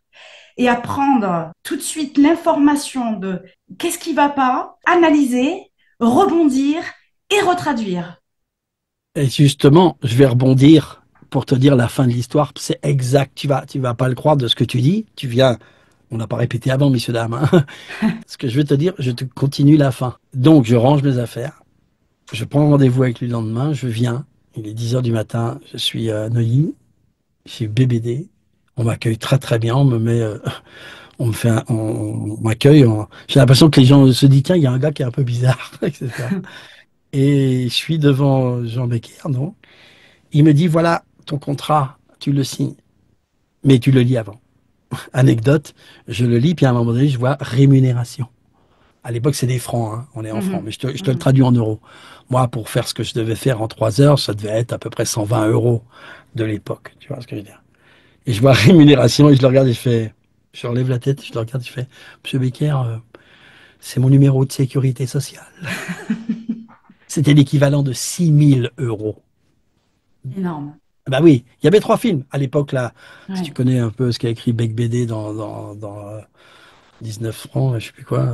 et à prendre tout de suite l'information de qu'est-ce qui va pas, analyser, rebondir et retraduire. Et justement, je vais rebondir pour te dire la fin de l'histoire. C'est exact. Tu vas pas le croire de ce que tu dis. Tu viens. On n'a pas répété avant, messieurs, dames, hein. Ce que je vais te dire, je te continue la fin. Donc, je range mes affaires. Je prends rendez-vous avec lui le lendemain. Je viens. Il est 10 heures du matin. Je suis à Neuilly, chez BBD. On m'accueille très très bien. On me met, on me fait, on m'accueille. J'ai l'impression que les gens se disent, tiens, il y a un gars qui est un peu bizarre, etc. Et je suis devant Jean Becker, non? Il me dit, voilà, ton contrat, tu le signes, mais tu le lis avant. Anecdote, je le lis, puis à un moment donné, je vois rémunération. À l'époque, c'est des francs, hein, on est en francs, Mhm, mais je te le mhm. traduis en euros. Moi, pour faire ce que je devais faire en 3 heures, ça devait être à peu près 120 euros de l'époque. Tu vois ce que je veux dire? Et je vois rémunération et je le regarde et je fais, je relève la tête, je le regarde et je fais, Monsieur Becker, c'est mon numéro de sécurité sociale. C'était l'équivalent de 6 000 euros. Énorme. Bah oui, il y avait trois films à l'époque là. Si tu Ouais, connais un peu ce qu'a écrit Bec BD dans 19 francs, je sais plus quoi.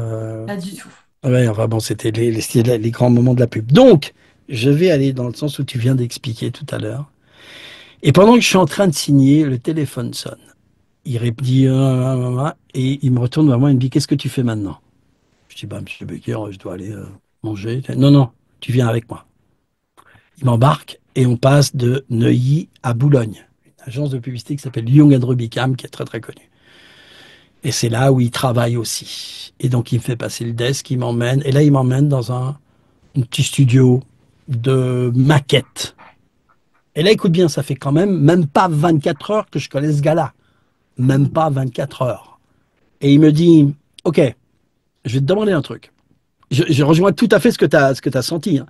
pas du tout. Ouais, enfin bon, c'était c'était les grands moments de la pub. Donc, je vais aller dans le sens où tu viens d'expliquer tout à l'heure. Et pendant que je suis en train de signer, le téléphone sonne. Il dit et il me retourne vers moi et il me dit, qu'est-ce que tu fais maintenant? Je dis, bah Monsieur Becker, je dois aller manger. Non, non, tu viens avec moi. Il m'embarque et on passe de Neuilly à Boulogne, une agence de publicité qui s'appelle Young Rubicam, qui est très très connue. Et c'est là où il travaille aussi. Et donc il me fait passer le desk, il m'emmène, et là il m'emmène dans un petit studio de maquettes. Et là, écoute bien, ça fait quand même pas 24 heures que je connais ce gars-là. Même Mhm. pas 24 heures. Et il me dit, OK, je vais te demander un truc. Je rejoins tout à fait ce que tu as senti, hein.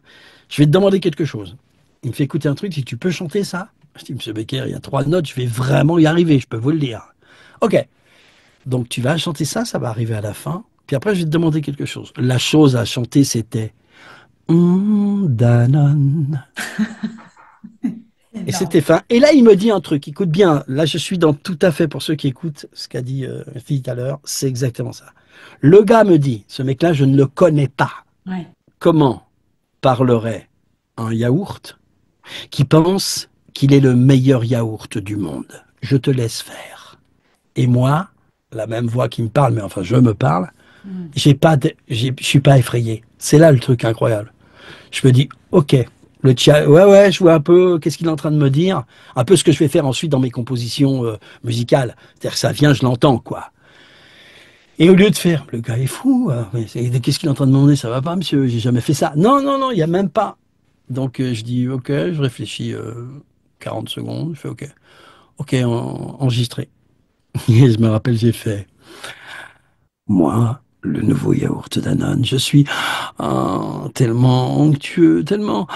Je vais te demander quelque chose. Il me fait écouter un truc, si tu peux chanter ça. Je dis, Monsieur Becker, il y a 3 notes, je vais vraiment y arriver, je peux vous le dire. OK, donc tu vas chanter ça, ça va arriver à la fin. Puis après, je vais te demander quelque chose. La chose à chanter, c'était Danone. Et c'était Énorme. fin. Et là, il me dit un truc. Écoute bien, là, je suis dans tout à fait pour ceux qui écoutent ce qu'a dit Phil tout à l'heure. C'est exactement ça. Le gars me dit, ce mec-là, je ne le connais pas. Ouais. Comment parlerait un yaourt qui pense qu'il est le meilleur yaourt du monde? Je te laisse faire. Et moi, la même voix qui me parle, mais enfin, je me parle, Mhm. je suis pas effrayé. C'est là le truc incroyable. Je me dis, ok, le tien, ouais, ouais, je vois un peu qu'est-ce qu'il est en train de me dire, un peu ce que je vais faire ensuite dans mes compositions musicales. C'est-à-dire que ça vient, je l'entends, quoi. Et au lieu de faire, le gars est fou, mais qu'est-ce qu'il est en train de me demander? Ça va pas, monsieur, j'ai jamais fait ça. Non, non, non, il y a même pas. Donc je dis, ok, je réfléchis 40 secondes, je fais ok, ok, enregistré. Et je me rappelle, j'ai fait. Moi, le nouveau yaourt Danone, je suis tellement onctueux, tellement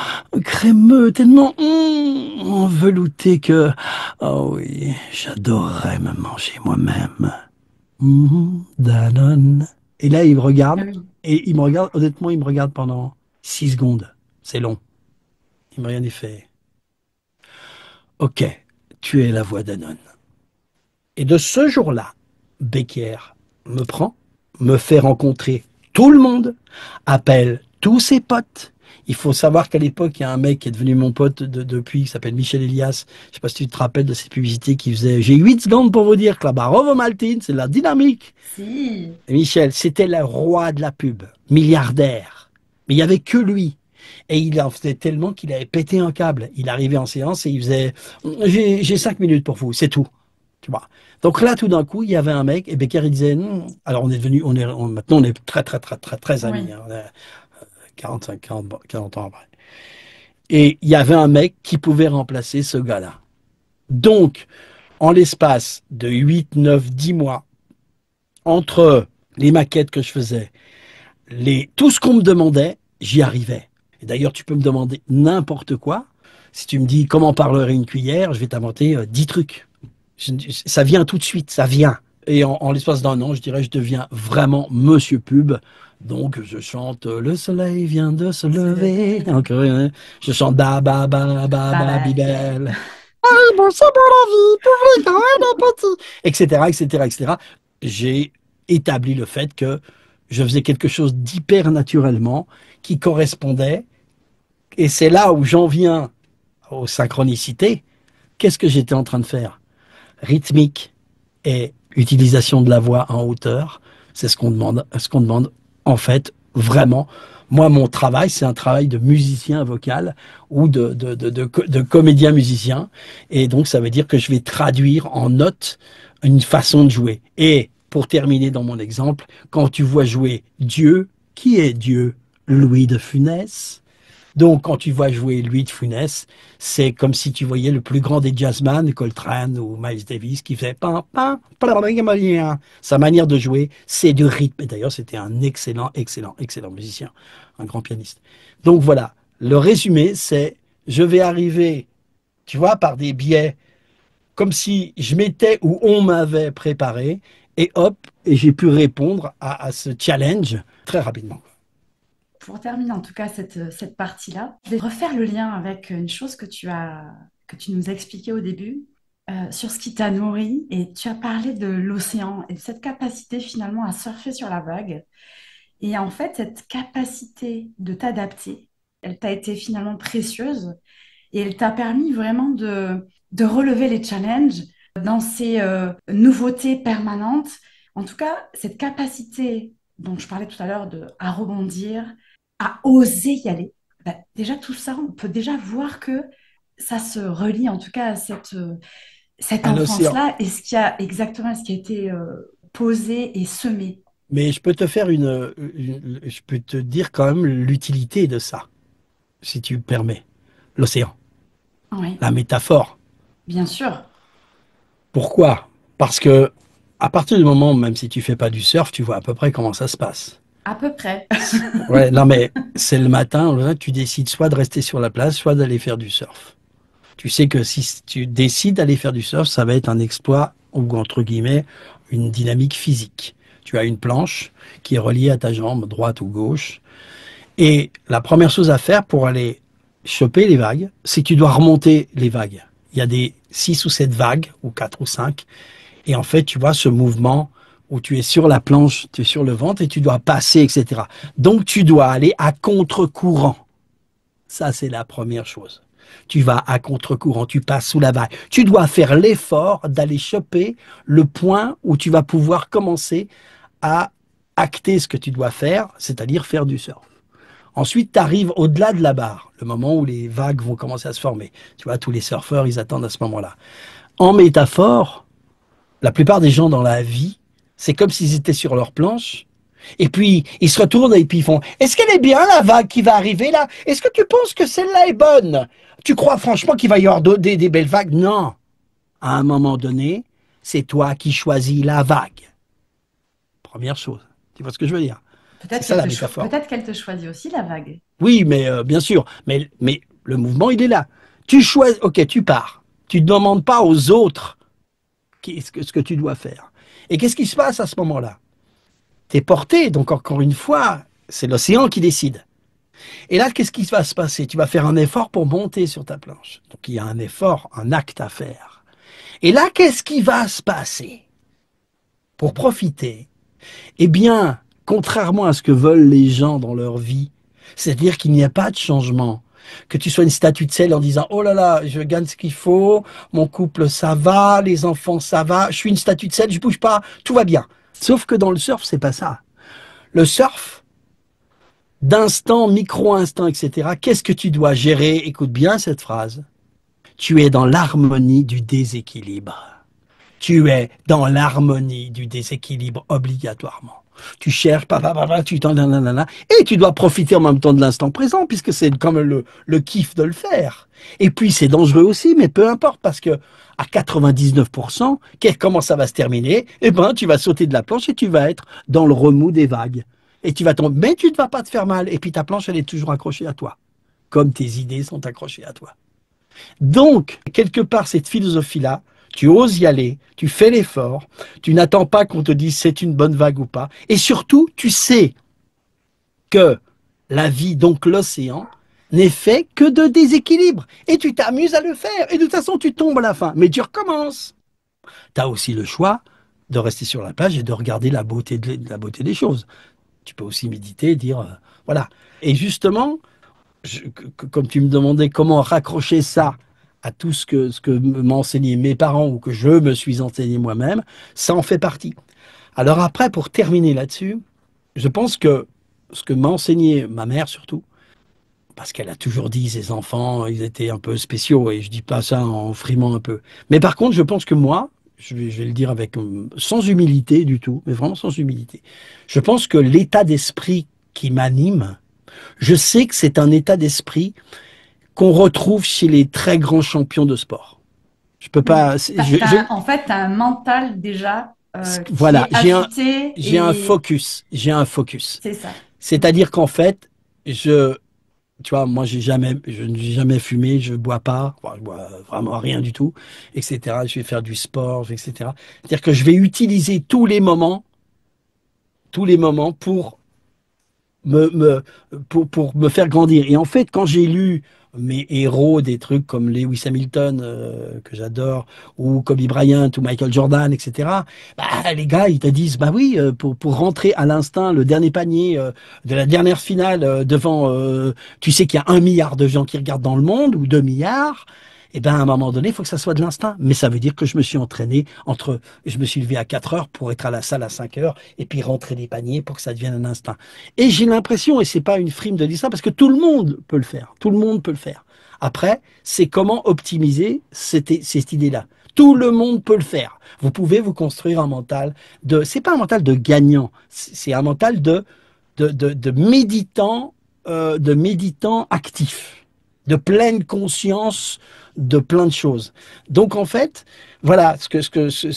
crémeux, tellement velouté que, oh oui, j'adorerais me manger moi-même. Danone. Et là, il me Ah regarde, oui. et il me regarde, honnêtement, il me regarde pendant. 6 secondes, c'est long. Il m'a rien dit fait. Ok, tu es la voix d'Anon. Et de ce jour-là, Becker me prend, me fait rencontrer tout le monde, appelle tous ses potes. Il faut savoir qu'à l'époque, il y a un mec qui est devenu mon pote depuis, qui s'appelle Michel Elias. Je sais pas si tu te rappelles de cette publicité qui faisait «J'ai 8 secondes pour vous dire que la Barove Maltine, c'est de la dynamique». Si, Et Michel, c'était le roi de la pub, milliardaire. Mais il n'y avait que lui. Et il en faisait tellement qu'il avait pété un câble. Il arrivait en séance et il faisait j'ai 5 minutes pour vous, c'est tout. Tu vois. Donc là, tout d'un coup, il y avait un mec, et Becker, il disait, alors on est devenu, maintenant on est très, très, très, très, très amis, oui. hein. On a 45, 40 ans après. Et il y avait un mec qui pouvait remplacer ce gars-là. Donc, en l'espace de 8, 9, 10 mois, entre les maquettes que je faisais, tout ce qu'on me demandait, j'y arrivais. Et d'ailleurs, tu peux me demander n'importe quoi. Si tu me dis comment parlerait une cuillère, je vais t'inventer 10 trucs. Ça vient tout de suite, ça vient. Et en l'espace d'un an, je dirais, je deviens vraiment Monsieur Pub. Donc, je chante Le soleil vient de se Se lever. lever. Encore, hein. Je chante Ba ba ba ba ba Baba Bibel. bibel. Ah, bon, c'est pour la vie, pour les grands et les petits. Etc., etc., etc. J'ai établi le fait que je faisais quelque chose d'hyper naturellement qui correspondait. Et c'est là où j'en viens aux synchronicités. Qu'est-ce que j'étais en train de faire? Rythmique et utilisation de la voix en hauteur, c'est ce qu'on demande en fait vraiment. Moi, mon travail, c'est un travail de musicien vocal ou de comédien musicien. Et donc, ça veut dire que je vais traduire en notes une façon de jouer. Et pour terminer dans mon exemple, quand tu vois jouer Dieu, qui est Dieu? Louis de Funès. Donc, quand tu vois jouer Louis de Funès, c'est comme si tu voyais le plus grand des jazzman, Coltrane ou Miles Davis, qui faisait pam, pam, pam. Sa manière de jouer, c'est du rythme. Et d'ailleurs, c'était un excellent, excellent, excellent musicien, un grand pianiste. Donc voilà, le résumé, c'est je vais arriver, tu vois, par des biais, comme si je m'étais ou on m'avait préparé, et hop, et j'ai pu répondre à ce challenge très rapidement. Pour terminer en tout cas cette partie-là, je vais refaire le lien avec une chose que tu nous as expliqué au début, sur ce qui t'a nourri. Et tu as parlé de l'océan et de cette capacité finalement à surfer sur la vague. Et en fait, cette capacité de t'adapter, elle t'a été finalement précieuse et elle t'a permis vraiment de relever les challenges dans ces nouveautés permanentes. En tout cas, cette capacité dont je parlais tout à l'heure à rebondir, à oser y aller, bah, déjà tout ça, on peut déjà voir que ça se relie en tout cas à cette À l'océan. enfance-là et ce qui a exactement ce qui a été posé et semé. Mais je peux te faire je peux te dire quand même l'utilité de ça, si tu me permets. L'océan, Oui, la métaphore. bien sûr, Pourquoi? Parce que à partir du moment, même si tu fais pas du surf, tu vois à peu près comment ça se passe. à peu près. Ouais, non mais c'est le matin, là, tu décides soit de rester sur la plage, soit d'aller faire du surf. Tu sais que si tu décides d'aller faire du surf, ça va être un exploit ou entre guillemets une dynamique physique. Tu as une planche qui est reliée à ta jambe droite ou gauche. Et la première chose à faire pour aller choper les vagues, c'est que tu dois remonter les vagues. Il y a des 6 ou 7 vagues, ou 4 ou 5. Et en fait, tu vois ce mouvement où tu es sur la planche, tu es sur le ventre et tu dois passer, etc. Donc, tu dois aller à contre-courant. Ça, c'est la première chose. Tu vas à contre-courant, tu passes sous la vague. Tu dois faire l'effort d'aller choper le point où tu vas pouvoir commencer à acter ce que tu dois faire, c'est-à-dire faire du surf. Ensuite, tu arrives au-delà de la barre, le moment où les vagues vont commencer à se former. Tu vois, tous les surfeurs, ils attendent à ce moment-là. En métaphore, la plupart des gens dans la vie, c'est comme s'ils étaient sur leur planche. Et puis, ils se retournent et puis ils font, est-ce qu'elle est bien la vague qui va arriver là? Est-ce que tu penses que celle-là est bonne? Tu crois franchement qu'il va y avoir des belles vagues? Non. À un moment donné, c'est toi qui choisis la vague. Première chose. Tu vois ce que je veux dire? C'est ça la métaphore. Peut-être qu'elle te choisit aussi la vague. Oui, mais bien sûr. Mais le mouvement, il est là. Tu choisis, ok, tu pars. Tu ne demandes pas aux autres ce que tu dois faire. Et qu'est-ce qui se passe à ce moment-là? Tu es porté, donc encore une fois, c'est l'océan qui décide. Et là, qu'est-ce qui va se passer? Tu vas faire un effort pour monter sur ta planche. Donc il y a un effort, un acte à faire. Et là, qu'est-ce qui va se passer? Pour profiter, eh bien, contrairement à ce que veulent les gens dans leur vie, c'est-à-dire qu'il n'y a pas de changement, que tu sois une statue de sel en disant oh là là, je gagne ce qu'il faut, mon couple ça va, les enfants ça va, je suis une statue de sel, je bouge pas, tout va bien. Sauf que dans le surf, c'est pas ça. Le surf, d'instant, micro-instant, etc., qu'est-ce que tu dois gérer? Écoute bien cette phrase. Tu es dans l'harmonie du déséquilibre. Tu es dans l'harmonie du déséquilibre obligatoirement. Tu cherches, tu t'en, nanana, et tu dois profiter en même temps de l'instant présent, puisque c'est comme le kiff de le faire. Et puis c'est dangereux aussi, mais peu importe, parce que à 99%, comment ça va se terminer? Eh ben, tu vas sauter de la planche et tu vas être dans le remous des vagues. Et tu vas tomber, mais tu ne vas pas te faire mal. Et puis ta planche, elle est toujours accrochée à toi, comme tes idées sont accrochées à toi. Donc, quelque part, cette philosophie-là, tu oses y aller, tu fais l'effort, tu n'attends pas qu'on te dise c'est une bonne vague ou pas. Et surtout, tu sais que la vie, donc l'océan, n'est fait que de déséquilibre. Et tu t'amuses à le faire. Et de toute façon, tu tombes à la fin. Mais tu recommences. Tu as aussi le choix de rester sur la plage et de regarder la beauté des choses. Tu peux aussi méditer et dire, voilà. Et justement, comme tu me demandais comment raccrocher ça à tout ce que m'ont enseigné mes parents ou que je me suis enseigné moi-même, ça en fait partie. Alors après, pour terminer là-dessus, je pense que ce que m'a enseigné ma mère surtout, parce qu'elle a toujours dit ses enfants, ils étaient un peu spéciaux, et je dis pas ça en frimant un peu. Mais par contre, je pense que moi, je vais le dire avec sans humilité du tout, mais vraiment sans humilité, je pense que l'état d'esprit qui m'anime, je sais que c'est un état d'esprit qu'on retrouve chez les très grands champions de sport. Je peux Oui. pas. En fait, tu as un mental déjà qui Voilà, est affûté j'ai un et focus. J'ai un focus. c'est ça. Ok. C'est-à-dire qu'en fait, tu vois, moi, je n'ai jamais fumé, je bois pas, enfin, je bois vraiment rien du tout, etc. Je vais faire du sport, etc. C'est-à-dire que je vais utiliser tous les moments me, me, pour me faire grandir. Et en fait, quand j'ai lu mes héros, des trucs comme Lewis Hamilton, que j'adore, ou Kobe Bryant, ou Michael Jordan, etc., bah, les gars, ils te disent, bah oui, pour rentrer à l'instinct le dernier panier de la dernière finale devant, tu sais qu'il y a 1 milliard de gens qui regardent dans le monde, ou 2 milliards, et ben à un moment donné, il faut que ça soit de l'instinct. Mais ça veut dire que je me suis entraîné je me suis levé à 4 heures pour être à la salle à 5 heures, et puis rentrer les paniers pour que ça devienne un instinct. Et j'ai l'impression, et c'est pas une frime de dire ça, parce que tout le monde peut le faire. Tout le monde peut le faire. Après, c'est comment optimiser cette idée-là. Tout le monde peut le faire. Vous pouvez vous construire un mental c'est pas un mental de gagnant, c'est un mental de méditant actif, de pleine conscience de plein de choses. Donc en fait, voilà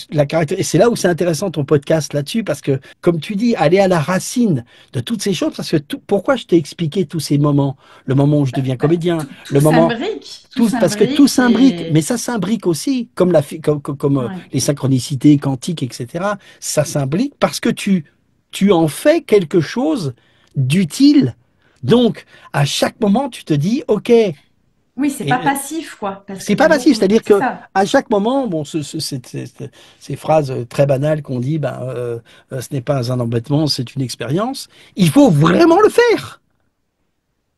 la caractéristique. Et c'est là où c'est intéressant ton podcast là-dessus, parce que comme tu dis, aller à la racine de toutes ces choses, parce que pourquoi je t'ai expliqué tous ces moments, le moment où je deviens comédien, Tout le moment s'imbrique, parce que tout s'imbrique, mais et ça s'imbrique aussi, comme ouais. les synchronicités quantiques, etc. Ça s'imbrique parce que tu en fais quelque chose d'utile. Donc, à chaque moment, tu te dis, OK, Oui, c'est pas et passif, quoi, parce c'est qu'il y a pas passif, beaucoup, c'est-à-dire c'est que ça. à chaque moment, bon, ces phrases très banales qu'on dit, ce n'est pas un embêtement, c'est une expérience. Il faut vraiment le faire.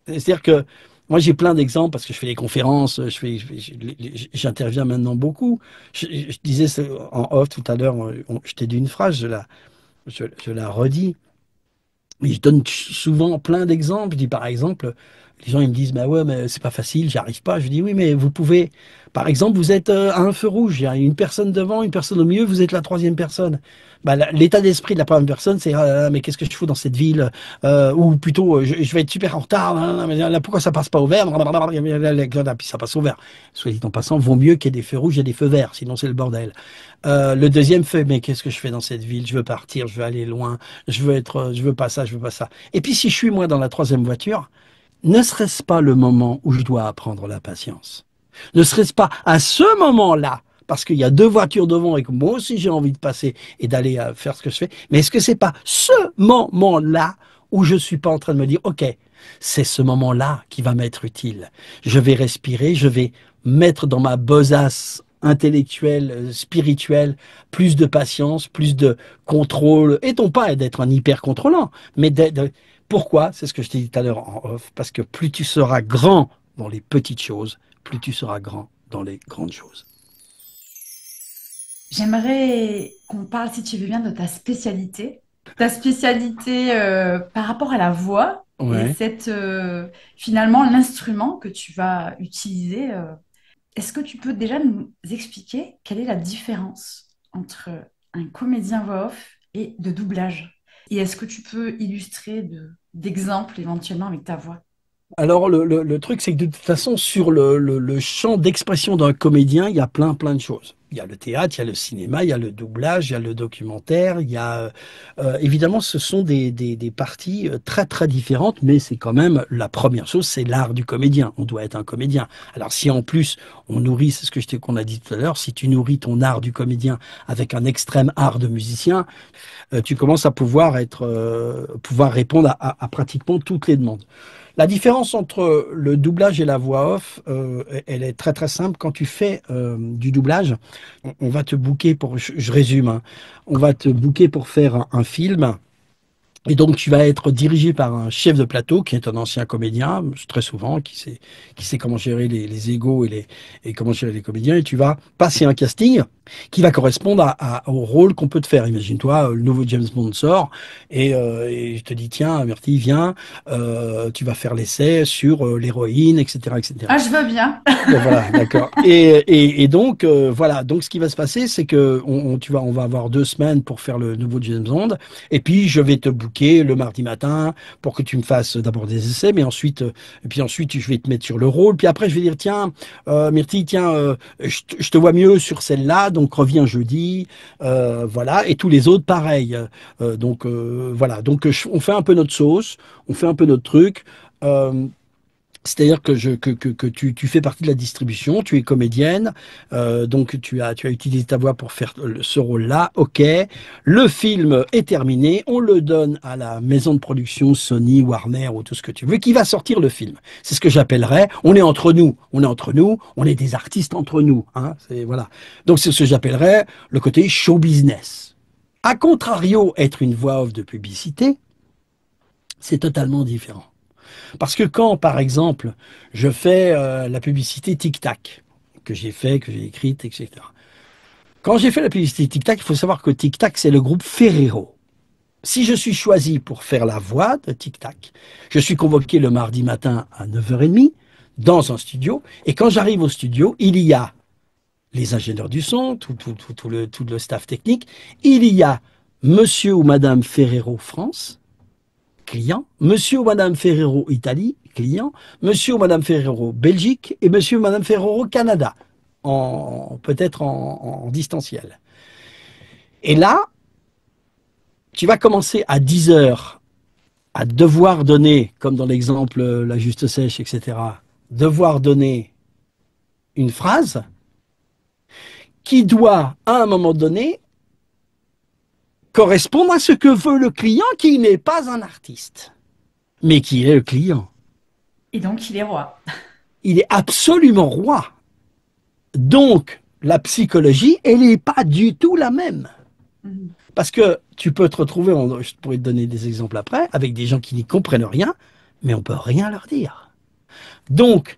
C'est-à-dire que moi, j'ai plein d'exemples parce que je fais des conférences, j'interviens maintenant beaucoup. Je disais en off tout à l'heure, je t'ai dit une phrase, je la redis. Mais je donne souvent plein d'exemples. Je dis par exemple, les gens ils me disent, bah ouais, mais c'est pas facile, j'y arrive pas. Je dis oui, mais vous pouvez. Par exemple, vous êtes à un feu rouge, il y a une personne devant, une personne au milieu, vous êtes la troisième personne. Bah, l'état d'esprit de la première personne, c'est ah, là, là, mais qu'est-ce que je fous dans cette ville? Ou plutôt, je vais être super en retard. Là, mais là, pourquoi ça passe pas au vert? Puis ça passe au vert. Soit dit en passant, vaut mieux qu'il y ait des feux rouges et des feux verts, sinon c'est le bordel. Le deuxième fait, mais qu'est-ce que je fais dans cette ville? Je veux partir, je veux aller loin, je veux pas ça, je veux pas ça. Et puis si je suis moi dans la troisième voiture, ne serait-ce pas le moment où je dois apprendre la patience? Ne serait-ce pas à ce moment-là, parce qu'il y a deux voitures devant et que moi aussi j'ai envie de passer et d'aller faire ce que je fais, mais est-ce que c'est pas ce moment-là où je suis pas en train de me dire, OK, C'est ce moment-là qui va m'être utile. Je vais respirer, je vais mettre dans ma besace intellectuelle, spirituelle, plus de patience, plus de contrôle, et non pas d'être un hyper contrôlant, mais pourquoi? C'est ce que je t'ai dit tout à l'heure en off, parce que plus tu seras grand dans les petites choses, plus tu seras grand dans les grandes choses. J'aimerais qu'on parle, si tu veux bien, de ta spécialité. Ta spécialité par rapport à la voix et Ouais. finalement l'instrument que tu vas utiliser. Est-ce que tu peux déjà nous expliquer quelle est la différence entre un comédien voix off et de doublage? Et est-ce que tu peux illustrer d'exemples éventuellement avec ta voix? Alors, le truc, c'est que de toute façon, sur le champ d'expression d'un comédien, il y a plein de choses. Il y a le théâtre, il y a le cinéma, il y a le doublage, il y a le documentaire, il y a... évidemment, ce sont des parties très différentes, mais c'est quand même la première chose, c'est l'art du comédien. On doit être un comédien. Alors, si en plus, on nourrit, c'est ce que qu'on a dit tout à l'heure, si tu nourris ton art du comédien avec un extrême art de musicien, tu commences à pouvoir répondre à pratiquement toutes les demandes. La différence entre le doublage et la voix off, elle est très simple. Quand tu fais du doublage, on va te booker pour, je résume, hein, on va te booker pour faire un film. Et donc, tu vas être dirigé par un chef de plateau qui est un ancien comédien, très souvent, qui sait comment gérer les égos et comment gérer les comédiens. Et tu vas passer un casting qui va correspondre au rôle qu'on peut te faire. Imagine-toi, le nouveau James Bond sort et je te dis, tiens, Myrtille, viens, tu vas faire l'essai sur l'héroïne, etc., Ah, etc. je veux bien. Ben voilà, d'accord. Et donc, voilà. Donc, ce qui va se passer, c'est que on va avoir 2 semaines pour faire le nouveau James Bond. Et puis, je vais te booker le mardi matin pour que tu me fasses d'abord des essais, mais ensuite, et puis ensuite, je vais te mettre sur le rôle. Puis après, je vais dire, tiens, Myrtille, tiens, je te vois mieux sur celle-là, donc reviens jeudi. Voilà. Et tous les autres, pareil. Voilà. Donc, on fait un peu notre sauce, on fait un peu notre truc. Euh, C'est-à-dire que tu fais partie de la distribution, tu es comédienne, donc tu as utilisé ta voix pour faire ce rôle-là, ok. Le film est terminé, on le donne à la maison de production Sony, Warner ou tout ce que tu veux, qui va sortir le film. C'est ce que j'appellerais, on est entre nous, on est des artistes entre nous, hein, voilà. Donc c'est ce que j'appellerais le côté show business. A contrario, être une voix off de publicité, c'est totalement différent. Parce que quand, par exemple, je fais la publicité Tic Tac, que j'ai fait, que j'ai écrite, etc. Quand j'ai fait la publicité Tic Tac, il faut savoir que Tic Tac, c'est le groupe Ferrero. Si je suis choisi pour faire la voix de Tic Tac, je suis convoqué le mardi matin à 9h30 dans un studio. Et quand j'arrive au studio, il y a les ingénieurs du son, tout le staff technique. Il y a Monsieur ou Madame Ferrero France, client, Monsieur ou Madame Ferrero Italie, client, Monsieur ou Madame Ferrero Belgique et Monsieur ou Madame Ferrero Canada, peut-être en distanciel. Et là, tu vas commencer à 10 heures à devoir donner, comme dans l'exemple la juste sèche, etc., devoir donner une phrase qui doit, à un moment donné, correspondre à ce que veut le client qui n'est pas un artiste, mais qui est le client. Et donc, il est roi. Il est absolument roi. Donc, la psychologie, elle n'est pas du tout la même. Mhm. Parce que tu peux te retrouver, je pourrais te donner des exemples après, avec des gens qui n'y comprennent rien, mais on peut rien leur dire. Donc,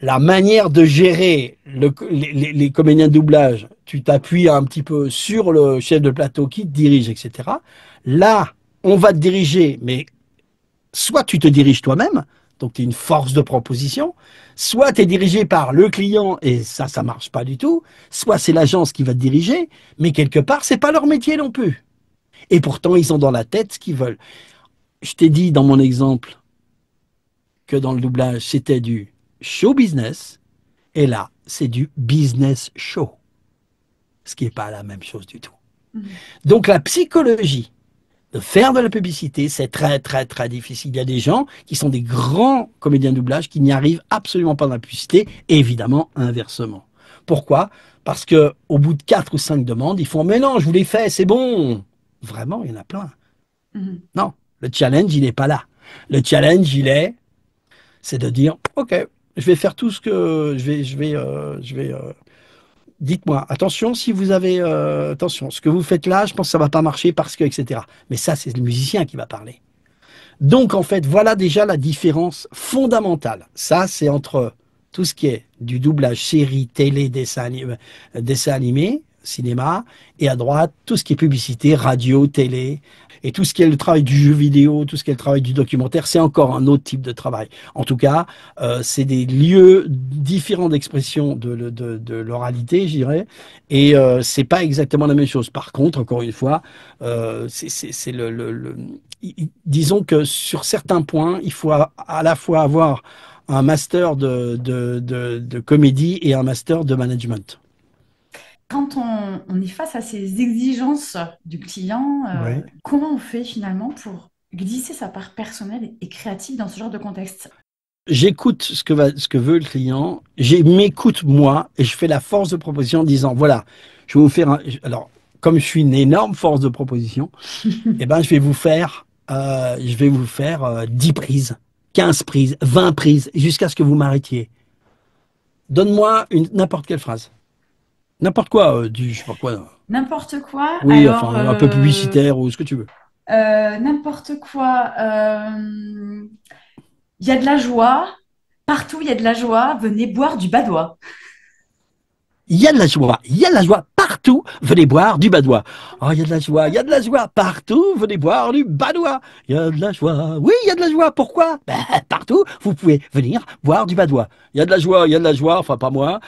la manière de gérer les comédiens de doublage, tu t'appuies un petit peu sur le chef de plateau qui te dirige, etc. Là, on va te diriger, mais soit tu te diriges toi-même, donc tu es une force de proposition, soit tu es dirigé par le client et ça marche pas du tout, soit c'est l'agence qui va te diriger, mais quelque part, c'est pas leur métier non plus. Et pourtant, ils ont dans la tête ce qu'ils veulent. Je t'ai dit dans mon exemple que dans le doublage, c'était du show business, et là, c'est du business show, ce qui n'est pas la même chose du tout. Mhm. Donc la psychologie de faire de la publicité, c'est très difficile. Il y a des gens qui sont des grands comédiens de doublage qui n'y arrivent absolument pas dans la publicité, et évidemment inversement. Pourquoi? Parce que au bout de 4 ou 5 demandes, ils font mais non, je vous l'ai fait, c'est bon. Vraiment, il y en a plein. Mhm. Non, le challenge, il n'est pas là. Le challenge, c'est de dire, OK, je vais faire tout ce que dites-moi, attention, si vous avez, attention, ce que vous faites là, je pense que ça va pas marcher parce que, etc. Mais ça, c'est le musicien qui va parler. Donc, en fait, voilà déjà la différence fondamentale. Ça, c'est entre tout ce qui est du doublage série, télé, dessin animé, cinéma, et à droite, tout ce qui est publicité, radio, télé, et tout ce qui est le travail du jeu vidéo, tout ce qui est le travail du documentaire, c'est encore un autre type de travail. En tout cas, c'est des lieux différents d'expression de l'oralité, je dirais, et c'est pas exactement la même chose. Par contre, encore une fois, c'est disons que sur certains points, il faut à la fois avoir un master de comédie et un master de management. Quand on est face à ces exigences du client, Oui. comment on fait finalement pour glisser sa part personnelle et créative dans ce genre de contexte? J'écoute ce que veut le client, je m'écoute moi et je fais la force de proposition en disant, voilà, je vais vous faire un... Alors, comme je suis une énorme force de proposition, eh ben, je vais vous faire 10 prises, 15 prises, 20 prises, jusqu'à ce que vous m'arrêtiez. Donne-moi n'importe quelle phrase. N'importe quoi, je sais pas quoi. N'importe quoi. Oui, Alors, enfin, un peu publicitaire ou ce que tu veux. n'importe quoi. Il y a de la joie. Partout, il y a de la joie. Venez boire du badois. Il y a de la joie, il y a de la joie partout, venez boire du badois. Oh, il y a de la joie, il y a de la joie partout, venez boire du badois. Il y a de la joie, oui, il y a de la joie, pourquoi? Ben, partout, vous pouvez venir boire du badois. Il y a de la joie, il y a de la joie, enfin pas moi,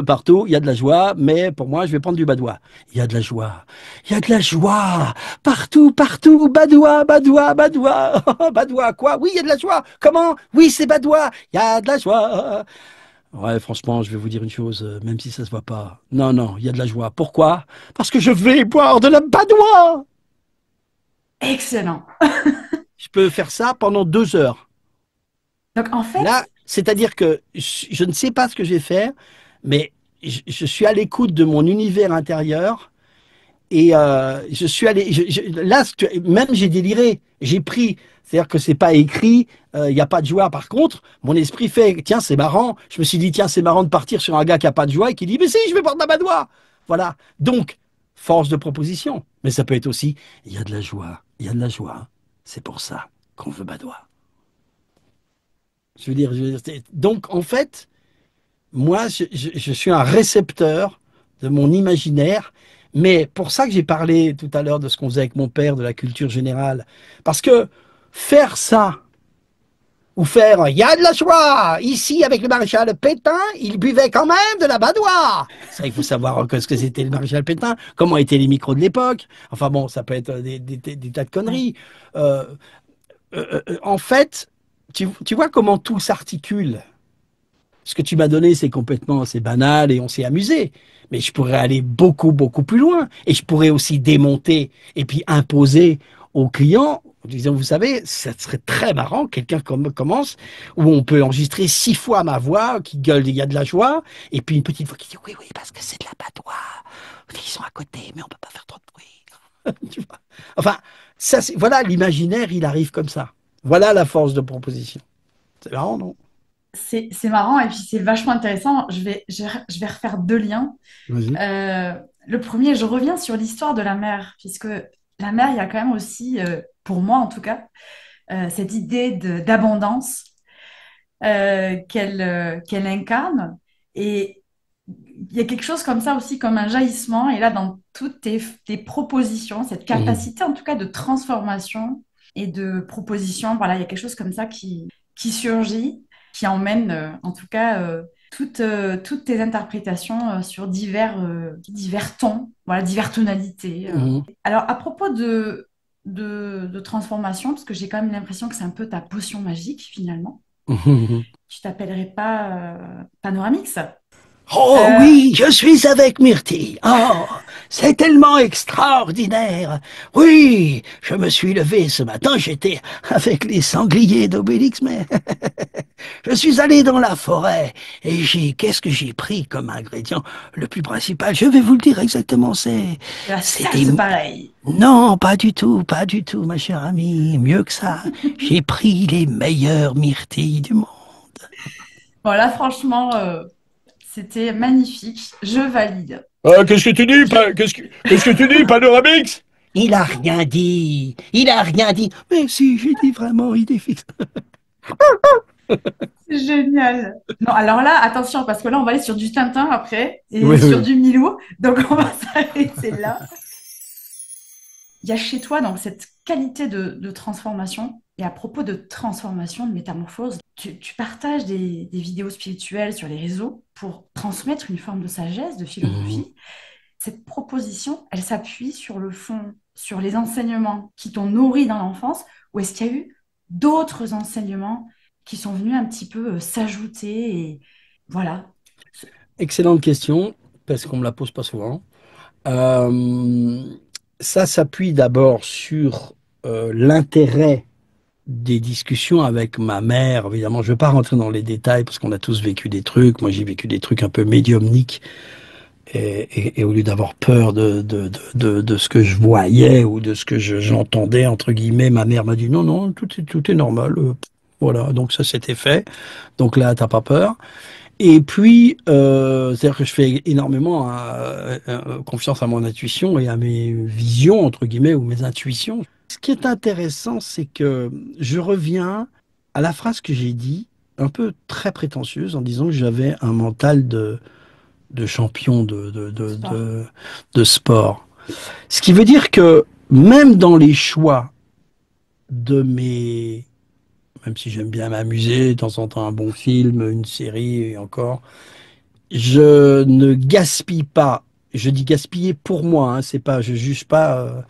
partout, il y a de la joie, mais pour moi, je vais prendre du badois. Il y a de la joie, il y a de la joie, partout, partout, badois, badois, badois, badois, quoi? Oui, il y a de la joie, comment? Oui, c'est badois, il y a de la joie. Ouais, franchement, je vais vous dire une chose, même si ça se voit pas. Non, non, il y a de la joie. Pourquoi? Parce que je vais boire de la badoie. Excellent. Je peux faire ça pendant 2 heures. Donc, en fait, Là, c'est-à-dire que je ne sais pas ce que je vais faire, mais je suis à l'écoute de mon univers intérieur et je suis allé. Là, même j'ai déliré. J'ai pris. C'est-à-dire que c'est pas écrit, il n'y a pas de joie. Par contre, mon esprit fait, tiens, c'est marrant. Je me suis dit, tiens, c'est marrant de partir sur un gars qui a pas de joie et qui dit, mais si, je vais boire de la badoie. Voilà. Donc, force de proposition. Mais ça peut être aussi, il y a de la joie. Il y a de la joie. C'est pour ça qu'on veut badoie. Donc, en fait, moi, je suis un récepteur de mon imaginaire, mais pour ça que j'ai parlé tout à l'heure de ce qu'on faisait avec mon père, de la culture générale. Parce que faire ça, ou faire il y a de la joie, ici avec le maréchal Pétain, il buvait quand même de la badoie. Ça, il faut savoir ce que c'était le maréchal Pétain, comment étaient les micros de l'époque. Enfin bon, ça peut être des tas de ouais. conneries. Euh, en fait, tu vois comment tout s'articule. Ce que tu m'as donné, c'est banal et on s'est amusé. Mais je pourrais aller beaucoup, beaucoup plus loin. Et je pourrais aussi démonter et puis imposer aux clients, en disant, vous savez, ça serait très marrant, quelqu'un commence, où on peut enregistrer 6 fois ma voix, qui gueule, il y a de la joie, et puis une petite voix qui dit, oui, oui, parce que c'est de la patois. Ils sont à côté, mais on peut pas faire trop de bruit. Tu vois. Enfin, ça, voilà, l'imaginaire, il arrive comme ça. Voilà la force de proposition. C'est marrant, non? C'est marrant et puis c'est vachement intéressant. Je vais refaire deux liens. Vas-y. Euh, le premier, je reviens sur l'histoire de la mer, puisque la mer, il y a quand même aussi, pour moi en tout cas, cette idée d'abondance qu'elle incarne. Et il y a quelque chose comme ça aussi, comme un jaillissement. Et là, dans toutes tes propositions, cette Mhm. capacité en tout cas de transformation et de proposition, voilà, il y a quelque chose comme ça qui surgit, qui emmène en tout cas toutes tes interprétations sur divers tons, voilà, diverses tonalités. Mhm. Alors, à propos de transformation, parce que j'ai quand même l'impression que c'est un peu ta potion magique finalement, Mhm. tu t'appellerais pas Panoramix? Oh Euh, oui, je suis avec Myrtille. Oh, c'est tellement extraordinaire. Oui, je me suis levé ce matin, j'étais avec les sangliers d'Obélix, mais je suis allé dans la forêt et qu'est-ce que j'ai pris comme ingrédient le plus principal? Je vais vous le dire exactement, la c'est des, salse pareil. non, pas du tout, ma chère amie. Mieux que ça, j'ai pris les meilleures myrtilles du monde. Bon, là, franchement, c'était magnifique. Je valide. Qu'est-ce que tu dis, Je... qu'est-ce que tu dis, Panoramix? Il a rien dit. Il a rien dit. Mais si, j'ai dit vraiment idée fixe. C'est génial. Non, alors là, attention, parce que là, on va aller sur du Tintin après et Oui, sur oui. du Milou. Donc, on va s'arrêter là. Il y a chez toi donc cette qualité de transformation. Et à propos de transformation, de métamorphose, tu partages des vidéos spirituelles sur les réseaux pour transmettre une forme de sagesse, de Mhm. philosophie. Cette proposition, elle s'appuie sur le fond, sur les enseignements qui t'ont nourri dans l'enfance, ou est-ce qu'il y a eu d'autres enseignements qui sont venus un petit peu s'ajouter et voilà. Excellente question, parce qu'on me la pose pas souvent. Euh, Ça s'appuie d'abord sur l'intérêt des discussions avec ma mère. Évidemment, je ne vais pas rentrer dans les détails parce qu'on a tous vécu des trucs. Moi, j'ai vécu des trucs un peu médiumniques. Et au lieu d'avoir peur de ce que je voyais ou de ce que j'entendais, entre guillemets, ma mère m'a dit non, non, tout est normal. Voilà, donc ça s'était fait. Donc là, t'as pas peur. Et puis, c'est-à-dire que je fais énormément confiance à mon intuition et à mes visions, entre guillemets, ou mes intuitions. Ce qui est intéressant, c'est que je reviens à la phrase que j'ai dit, un peu très prétentieuse, en disant que j'avais un mental de champion Sport. de sport. Ce qui veut dire que même dans les choix de mes... Même si j'aime bien m'amuser, de temps en temps un bon film, une série et encore, je ne gaspille pas. Je dis gaspiller pour moi, hein, c'est pas, je juge pas.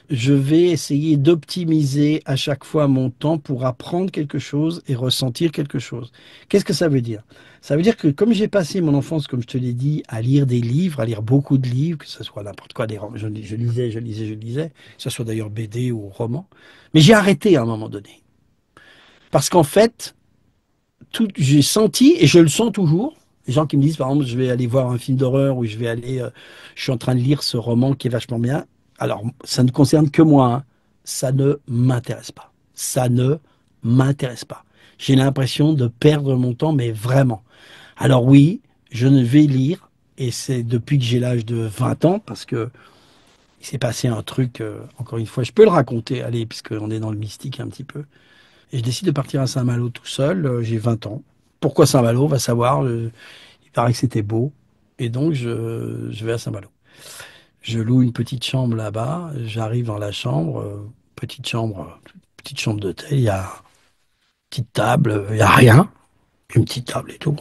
Je vais essayer d'optimiser à chaque fois mon temps pour apprendre quelque chose et ressentir quelque chose. Qu'est-ce que ça veut dire? Ça veut dire que comme j'ai passé mon enfance, comme je te l'ai dit, à lire des livres, à lire beaucoup de livres, que ce soit n'importe quoi, je lisais, que ce soit d'ailleurs BD ou roman, mais j'ai arrêté à un moment donné. Parce qu'en fait, j'ai senti, et je le sens toujours, les gens qui me disent, par exemple, je vais aller voir un film d'horreur ou je suis en train de lire ce roman qui est vachement bien. Alors, ça ne concerne que moi, hein. Ça ne m'intéresse pas. Ça ne m'intéresse pas. J'ai l'impression de perdre mon temps, mais vraiment. Alors oui, je ne vais lire, et c'est depuis que j'ai l'âge de 20 ans, parce que il s'est passé un truc, encore une fois, je peux le raconter, allez, puisqu'on est dans le mystique un petit peu. Et je décide de partir à Saint-Malo tout seul. J'ai 20 ans. Pourquoi Saint-Malo? Va savoir. Il paraît que c'était beau. Et donc, je vais à Saint-Malo. Je loue une petite chambre là-bas. J'arrive dans la chambre. Petite chambre d'hôtel. Il y a une petite table. Il n'y a rien. Une petite table et tout.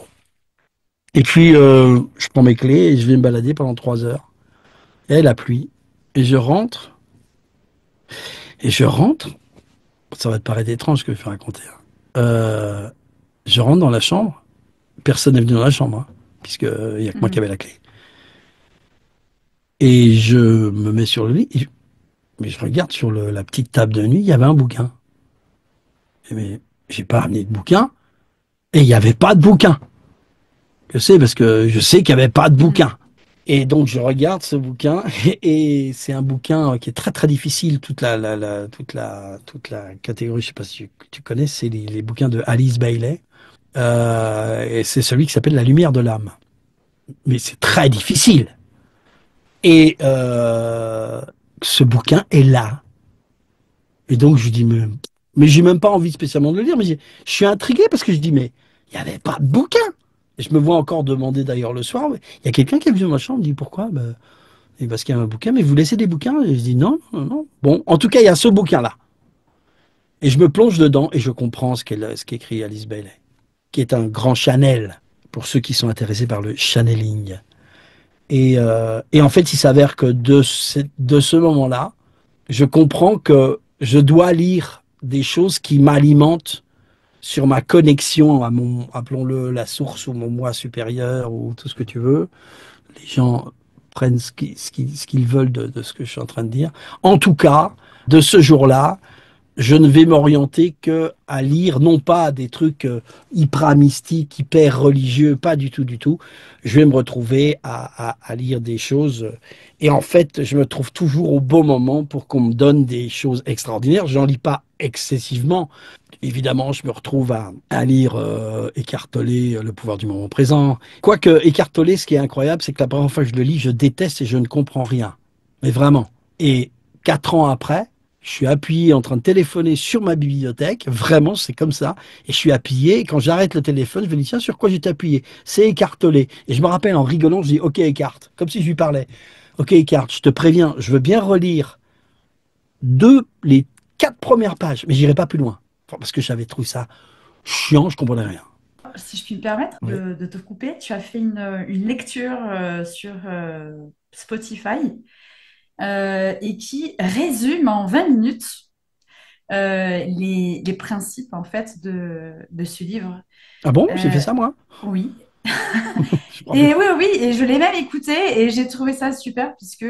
Et puis, je prends mes clés et je vais me balader pendant 3 heures. Et la pluie. Et je rentre. Et je rentre. Ça va te paraître étrange ce que je vais raconter, hein. Je rentre dans la chambre. Personne n'est venu dans la chambre, hein, puisqu'il n'y a que moi qui Mhm. avais la clé. Et je me mets sur le lit, mais je regarde sur la petite table de nuit, il y avait un bouquin. Mais j'ai pas ramené de bouquin, et il n'y avait pas de bouquin. Je sais, parce que je sais qu'il n'y avait pas de Mhm. bouquin. Et donc je regarde ce bouquin, et c'est un bouquin qui est très très difficile, toute la catégorie, je sais pas si tu connais, c'est les bouquins de Alice Bailey. Et c'est celui qui s'appelle La lumière de l'âme. Mais c'est très difficile. Et ce bouquin est là. Et donc je dis, mais j'ai même pas envie spécialement de le lire, mais je suis intrigué parce que je dis, mais il n'y avait pas de bouquin. Et je me vois encore demander d'ailleurs le soir, il y a quelqu'un qui est venu dans ma chambre, me dit pourquoi? Ben, et parce qu'il y a un bouquin, mais vous laissez des bouquins? Et je dis non, non, non. Bon, en tout cas, il y a ce bouquin-là. Et je me plonge dedans et je comprends ce qu'écrit Alice Bailey, qui est un grand Chanel, pour ceux qui sont intéressés par le channeling. Et en fait, il s'avère que de ce moment-là, je comprends que je dois lire des choses qui m'alimentent sur ma connexion à mon, appelons-le la source ou mon moi supérieur ou tout ce que tu veux. Les gens prennent ce qu'ils veulent de ce que je suis en train de dire. En tout cas, de ce jour-là, je ne vais m'orienter que à lire, non pas des trucs hyper mystiques, hyper religieux, pas du tout, du tout. Je vais me retrouver à lire des choses. Et en fait, je me trouve toujours au bon moment pour qu'on me donne des choses extraordinaires. J'en lis pas excessivement. Évidemment, je me retrouve à lire Eckhart Tolle, Le pouvoir du moment présent. Quoique Eckhart Tolle, ce qui est incroyable, c'est que la première fois que je le lis, je déteste et je ne comprends rien. Mais vraiment. Et 4 ans après, je suis appuyé en train de téléphoner sur ma bibliothèque. Vraiment, c'est comme ça. Et je suis appuyé. Et quand j'arrête le téléphone, je me dis, tiens, sur quoi j'étais appuyé? C'est Eckhart Tolle. Et je me rappelle en rigolant, je dis, OK, Eckhart. Comme si je lui parlais. OK, Eckhart, je te préviens, je veux bien relire les 4 premières pages, mais j'irai pas plus loin. Enfin, parce que j'avais trouvé ça chiant, je comprenais rien. Si je puis me permettre Oui. de te couper, tu as fait une lecture sur Spotify et qui résume en 20 minutes les principes en fait de ce livre. Ah bon? J'ai fait Euh, ça, moi? oui. Je me rappelle Et pas. oui, oui, et je l'ai même écouté et j'ai trouvé ça super puisque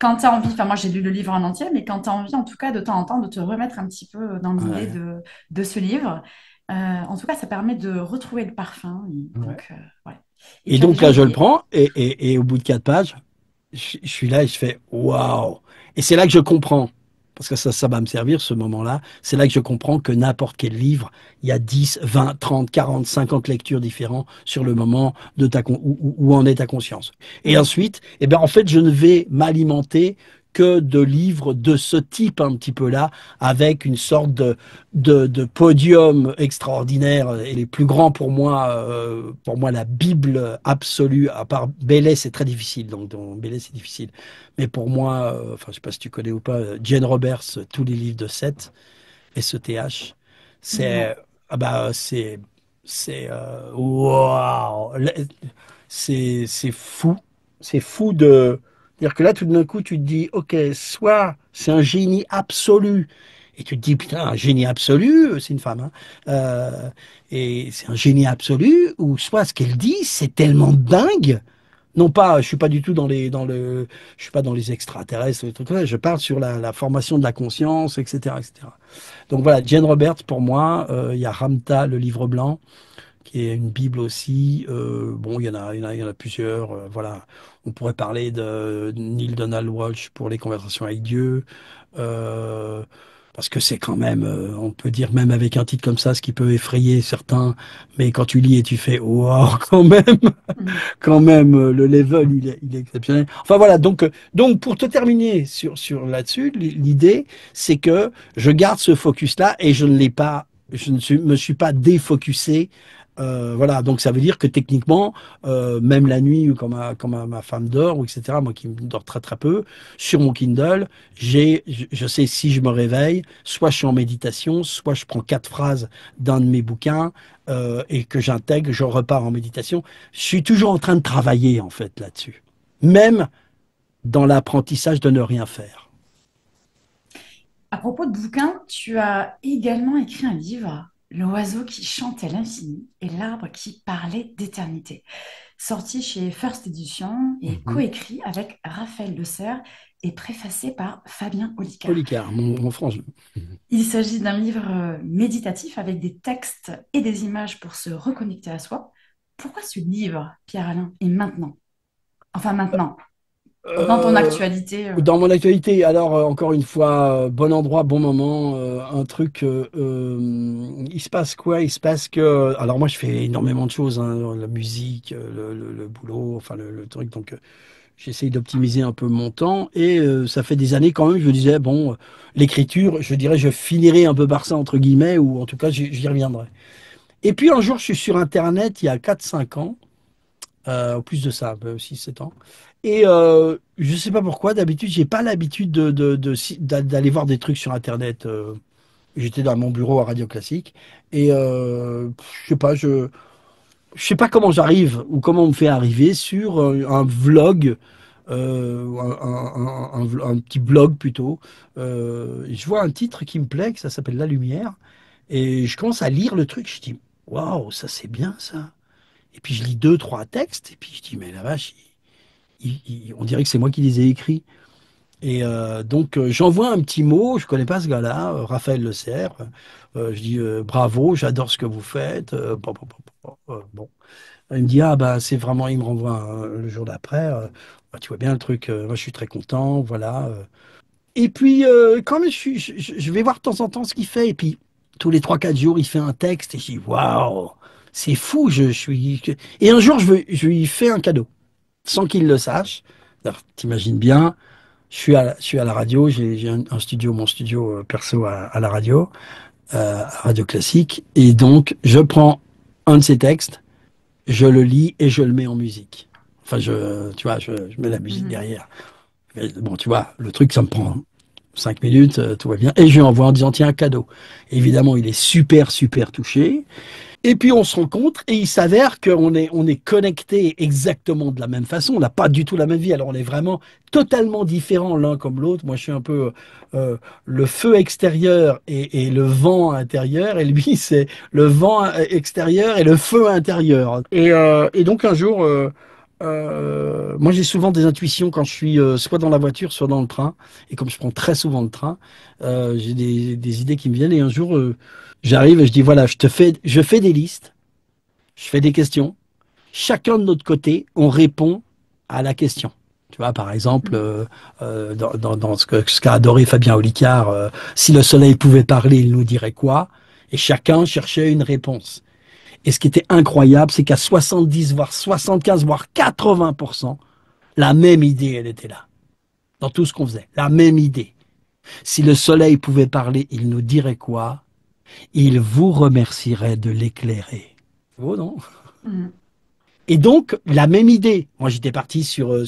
quand tu as envie, enfin moi j'ai lu le livre en entier, mais quand tu as envie en tout cas de temps en temps de te remettre un petit peu dans l'idée Ouais, de ce livre, en tout cas ça permet de retrouver le parfum. Et ouais. donc, ouais. Et Et tu avais donc là, je le jamais... prends, et au bout de 4 pages, je suis là et je fais waouh! Et c'est là que je comprends, parce que ça va me servir ce moment-là, c'est là que je comprends que n'importe quel livre, il y a 10, 20, 30, 40, 50 lectures différentes sur le moment de où en est ta conscience. Et Mhm. ensuite, eh ben, en fait, je ne vais m'alimenter que de livres de ce type un petit peu là, avec une sorte de podium extraordinaire et les plus grands pour moi la Bible absolue, à part Bélé, c'est très difficile, donc Bélé c'est difficile. Mais pour moi, enfin je sais pas si tu connais ou pas, Jane Roberts, tous les livres de Seth, SETH, Non. c'est ah bah c'est waouh, c'est fou, c'est fou de dire que là tout d'un coup tu te dis ok, soit c'est un génie absolu et tu te dis putain, un génie absolu, c'est une femme, hein, et c'est un génie absolu, ou soit ce qu'elle dit c'est tellement dingue. Non pas, je suis pas du tout je suis pas dans les extraterrestres, les trucs comme ça. Je parle sur la formation de la conscience, etc., etc. Donc voilà, Jane Roberts pour moi. Il y a Ramtha, le livre blanc, qui est une Bible aussi. Bon, il y en a plusieurs. Voilà, on pourrait parler de Neil Donald Walsh pour les conversations avec Dieu. Euh, Parce que c'est quand même, on peut dire même avec un titre comme ça, ce qui peut effrayer certains, mais quand tu lis et tu fais, wow, quand même, Mhm. quand même, le level, il est exceptionnel. Enfin voilà, donc pour te terminer sur là-dessus, l'idée, c'est que je garde ce focus-là et je ne l'ai pas, me suis pas défocusé. Voilà, donc ça veut dire que techniquement, même la nuit, ou quand ma femme dort, ou etc., moi qui dors très très peu, sur mon Kindle, je sais si je me réveille, soit je suis en méditation, soit je prends 4 phrases d'un de mes bouquins et que j'intègre, je repars en méditation. Je suis toujours en train de travailler en fait là-dessus, même dans l'apprentissage de ne rien faire. À propos de bouquins, tu as également écrit un livre, L'oiseau qui chantait l'infini et l'arbre qui parlait d'éternité, sorti chez First Edition et Mhm. coécrit avec Raphaël Lecerf et préfacé par Fabien Olicard. Olicard, mon frangin. Mhm. Il s'agit d'un livre méditatif avec des textes et des images pour se reconnecter à soi. Pourquoi ce livre, Pierre-Alain, et maintenant? Enfin maintenant, dans ton Euh, actualité. Dans mon actualité, alors encore une fois, bon endroit, bon moment, un truc. Il se passe quoi? Il se passe que, alors moi je fais énormément de choses, hein, la musique, le boulot, enfin le truc. Donc j'essaye d'optimiser un peu mon temps et ça fait des années quand même. Je me disais bon, l'écriture, je dirais, je finirai un peu par ça entre guillemets, ou en tout cas j'y reviendrai. Et puis un jour, je suis sur Internet il y a 4 5 ans. Au plus de ça, 6 7 ans. Et je ne sais pas pourquoi, d'habitude, j'ai pas l'habitude d'aller voir des trucs sur Internet. J'étais dans mon bureau à Radio Classique et je sais pas, je sais pas comment j'arrive ou comment on me fait arriver sur un vlog, un petit blog plutôt. Je vois un titre qui me plaît, que ça s'appelle La Lumière. Et je commence à lire le truc, je dis, waouh, ça c'est bien ça. Et puis je lis deux, trois textes, et puis je dis, mais la vache, on dirait que c'est moi qui les ai écrits. Et donc j'envoie un petit mot, je connais pas ce gars-là, Raphaël Le Serre. Je dis bravo, j'adore ce que vous faites. Bon. Il me dit ah bah c'est vraiment, il me renvoie le jour d'après. Bah, tu vois bien le truc, moi je suis très content, voilà. Et puis quand même je vais voir de temps en temps ce qu'il fait. Et puis tous les trois quatre jours il fait un texte et je dis waouh, c'est fou. Je suis et un jour je lui fais un cadeau sans qu'il le sache. Alors, t'imagines bien. Je suis à la radio, j'ai un studio, mon studio perso à la radio, radio classique, et donc je prends un de ces textes, je le lis et je le mets en musique. Enfin, tu vois, je mets la musique Mhm. derrière. Mais bon, tu vois, le truc, ça me prend 5 minutes, tout va bien, et je lui envoie en disant, tiens, un cadeau. Évidemment, il est super, super touché. Et puis on se rencontre et il s'avère on est connectés exactement de la même façon. On n'a pas du tout la même vie. Alors on est vraiment totalement différents l'un comme l'autre. Moi je suis un peu le feu extérieur et le vent intérieur. Et lui c'est le vent extérieur et le feu intérieur. Et donc un jour, moi j'ai souvent des intuitions quand je suis soit dans la voiture, soit dans le train. Et comme je prends très souvent le train, j'ai des idées qui me viennent. Et un jour, j'arrive et je dis, voilà, je fais des listes, je fais des questions. Chacun de notre côté, on répond à la question. Tu vois, par exemple, Mhm. dans ce qu'a adoré Fabien Olicard, si le soleil pouvait parler, il nous dirait quoi? Et chacun cherchait une réponse. Et ce qui était incroyable, c'est qu'à 70, voire 75, voire 80%, la même idée, elle était là. Dans tout ce qu'on faisait. La même idée. Si le soleil pouvait parler, il nous dirait quoi? Il vous remercierait de l'éclairer. Oh non? Mhm. Et donc, la même idée. Moi, j'étais parti sur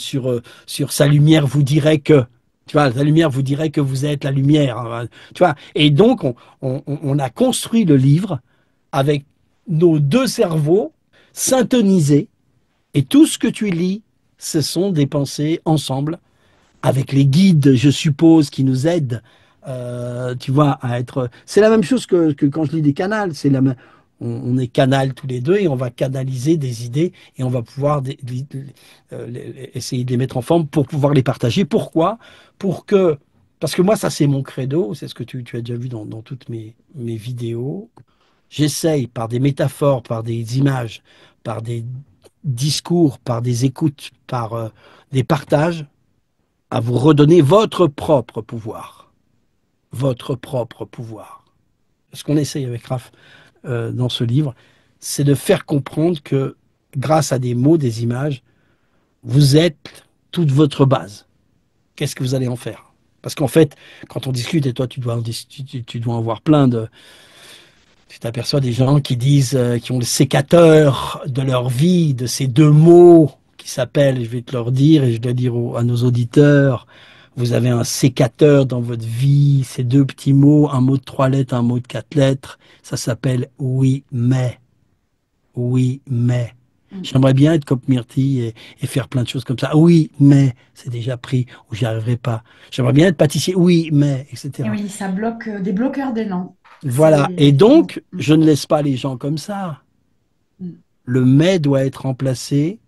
sa lumière vous dirait que. Tu vois, sa lumière vous dirait que vous êtes la lumière. Hein, tu vois. Et donc, on a construit le livre avec nos deux cerveaux syntonisés. Et tout ce que tu lis, ce sont des pensées ensemble avec les guides, je suppose, qui nous aident, tu vois, à être. C'est la même chose que quand je lis des canals. On est canal tous les deux et on va canaliser des idées et on va pouvoir essayer de les mettre en forme pour pouvoir les partager. Pourquoi? Pour que. Parce que moi, ça, c'est mon credo. C'est ce que tu as déjà vu dans toutes mes vidéos. J'essaye, par des métaphores, par des images, par des discours, par des écoutes, par des partages, à vous redonner votre propre pouvoir. Votre propre pouvoir. Ce qu'on essaye avec Raph dans ce livre, c'est de faire comprendre que grâce à des mots, des images, vous êtes toute votre base. Qu'est-ce que vous allez en faire? Parce qu'en fait, quand on discute, et toi tu dois en voir plein de... Tu t'aperçois des gens qui disent, qui ont le sécateur de leur vie, de ces deux mots qui s'appellent, je vais te leur dire, et je dois dire à nos auditeurs, vous avez un sécateur dans votre vie, ces deux petits mots, un mot de 3 lettres, un mot de 4 lettres, ça s'appelle oui, mais. Oui, mais. Mhm. J'aimerais bien être comme Myrtille et faire plein de choses comme ça. Oui, mais c'est déjà pris ou j'y arriverai pas. J'aimerais bien être pâtissier. Oui, mais, Et etc. oui, ça bloque des bloqueurs d'élan. C'est Voilà. Et effectivement. donc, je ne laisse pas les gens comme ça. Mhm. Le mais doit être remplacé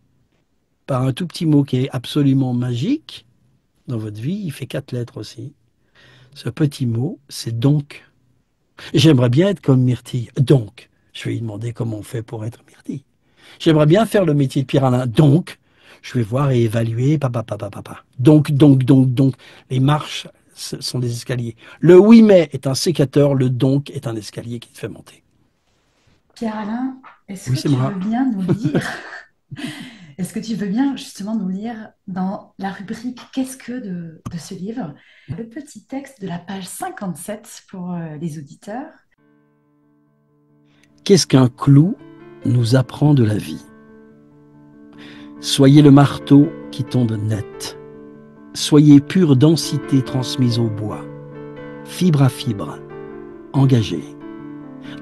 par un tout petit mot qui est absolument magique dans votre vie. Il fait 4 lettres aussi. Ce petit mot, c'est donc. J'aimerais bien être comme Myrtille. Donc, je vais lui demander comment on fait pour être Myrtille. J'aimerais bien faire le métier de Pierre Alain. Donc, je vais voir et évaluer. Papa. Donc. Les marches sont des escaliers. Le oui mais est un sécateur. Le donc est un escalier qui te fait monter. Pierre-Alain, est-ce Oui, que c'est tu veux moi. bien nous lire, est-ce que tu veux bien justement nous lire dans la rubrique Qu'est-ce que de ce livre, le petit texte de la page 57 pour les auditeurs? Qu'est-ce qu'un clou nous apprend de la vie? Soyez le marteau qui tombe net. Soyez pure densité transmise au bois, fibre à fibre, engagée,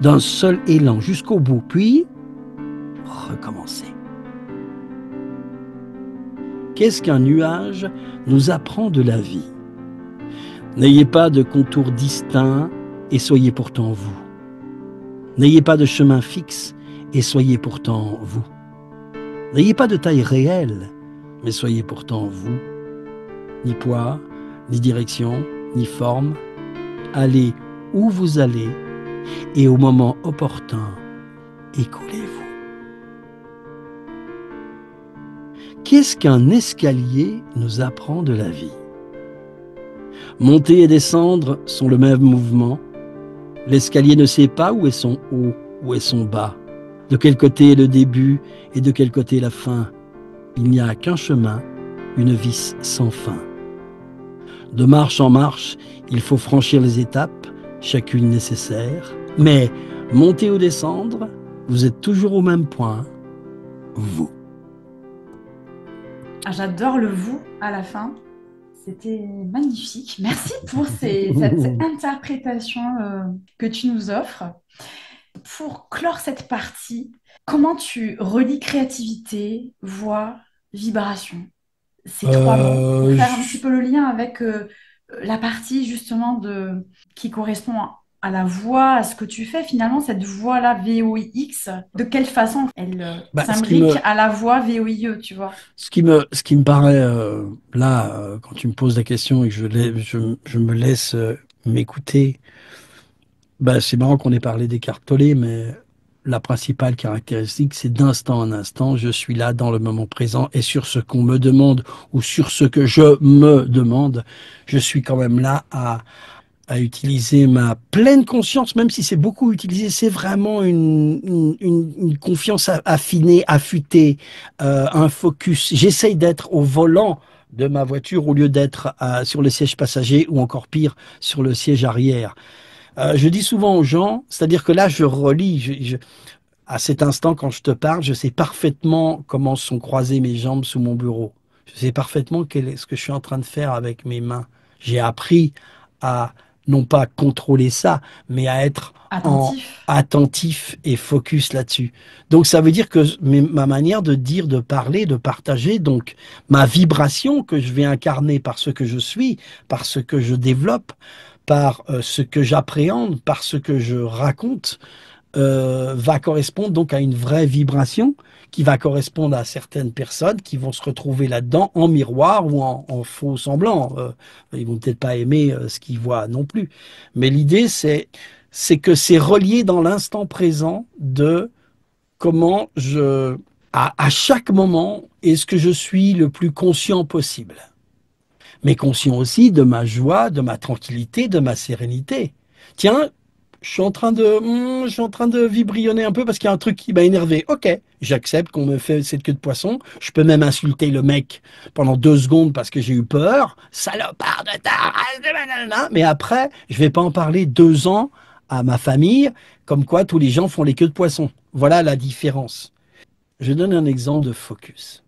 d'un seul élan jusqu'au bout, puis recommencer. Qu'est-ce qu'un nuage nous apprend de la vie? N'ayez pas de contours distincts et soyez pourtant vous. N'ayez pas de chemin fixe et soyez pourtant vous. N'ayez pas de taille réelle, mais soyez pourtant vous. Ni poids, ni direction, ni forme. Allez où vous allez et au moment opportun, écoulez-vous. Qu'est-ce qu'un escalier nous apprend de la vie? Monter et descendre sont le même mouvement. L'escalier ne sait pas où est son haut, où est son bas, de quel côté est le début et de quel côté la fin. Il n'y a qu'un chemin, une vis sans fin. De marche en marche, il faut franchir les étapes, chacune nécessaire. Mais monter ou descendre, vous êtes toujours au même point, vous. Ah, j'adore le vous à la fin. C'était magnifique. Merci pour cette interprétation que tu nous offres. Pour clore cette partie, comment tu relis créativité, voix, vibration? Ces trois mots, pour faire un petit peu le lien avec la partie justement qui correspond à la voix, à ce que tu fais. Finalement, cette voix-là, VOIX, de quelle façon elle s'imbrique à la voix VOIE, tu vois? Ce qui me paraît, quand tu me poses la question et que je me laisse m'écouter, c'est marrant qu'on ait parlé des cartes Tollé, mais la principale caractéristique, c'est d'instant en instant, je suis là dans le moment présent et sur ce qu'on me demande ou sur ce que je me demande, je suis quand même là à utiliser ma pleine conscience, même si c'est beaucoup utilisé, c'est vraiment une confiance affinée, affûtée, un focus. J'essaye d'être au volant de ma voiture au lieu d'être sur le siège passager ou encore pire, sur le siège arrière. Je dis souvent aux gens, c'est-à-dire que là, je relis, à cet instant, quand je te parle, je sais parfaitement comment sont croisées mes jambes sous mon bureau. Je sais parfaitement ce que je suis en train de faire avec mes mains. J'ai appris à non pas contrôler ça, mais à être attentif et focus là-dessus. Donc ça veut dire que ma manière de dire, de parler, de partager, donc ma vibration que je vais incarner par ce que je suis, par ce que je développe, par ce que j'appréhende, par ce que je raconte, va correspondre donc à une vraie vibration qui va correspondre à certaines personnes qui vont se retrouver là-dedans en miroir ou en faux semblant. Ils vont peut-être pas aimer ce qu'ils voient non plus. Mais l'idée, c'est que c'est relié dans l'instant présent de comment à chaque moment, est-ce que je suis le plus conscient possible. Mais conscient aussi de ma joie, de ma tranquillité, de ma sérénité. Tiens, je suis en train de vibrionner un peu parce qu'il y a un truc qui m'a énervé. Ok, j'accepte qu'on me fait cette queue de poisson. Je peux même insulter le mec pendant 2 secondes parce que j'ai eu peur. Salopard de ta race. Mais après, je vais pas en parler 2 ans à ma famille, comme quoi tous les gens font les queues de poisson. Voilà la différence. Je donne un exemple de focus.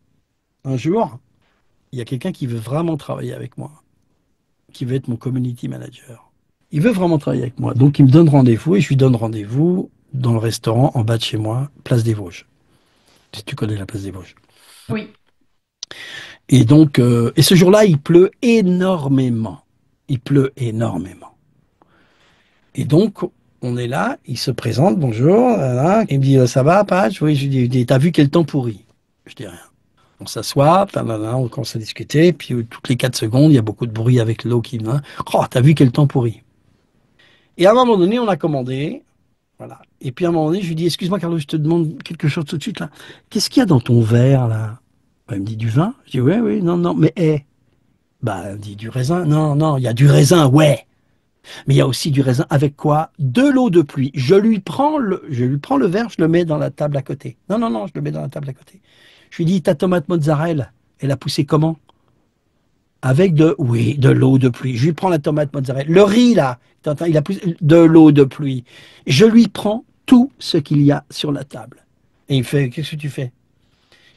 Un jour, il y a quelqu'un qui veut vraiment travailler avec moi, qui veut être mon community manager. Il veut vraiment travailler avec moi. Donc, il me donne rendez-vous et je lui donne rendez-vous dans le restaurant en bas de chez moi, Place des Vosges. Si tu connais la Place des Vosges. Oui. Et donc, et ce jour-là, il pleut énormément. Il pleut énormément. Et donc, on est là, il se présente, bonjour, là, il me dit, ça va, Patch? Oui, je lui dis, t'as vu quel temps pourri? Je dis rien. On s'assoit, on commence à discuter, puis toutes les 4 secondes, il y a beaucoup de bruit avec l'eau qui vient. Oh, t'as vu quel temps pourri? Et à un moment donné, on a commandé, voilà. Et puis à un moment donné, je lui dis, excuse-moi Carlos, je te demande quelque chose tout de suite là. Qu'est-ce qu'il y a dans ton verre là? Il me dit du vin. Je dis oui, non, mais il me dit du raisin. Non, il y a du raisin, ouais. Mais il y a aussi du raisin avec quoi? De l'eau de pluie. Je lui prends le verre, je le mets dans la table à côté. Non, je le mets dans la table à côté. Je lui dis, ta tomate mozzarella, elle a poussé comment? Avec de l'eau de pluie. Je lui prends la tomate mozzarella. Le riz, là, il a poussé de l'eau de pluie. Je lui prends tout ce qu'il y a sur la table. Et il me fait, qu'est-ce que tu fais?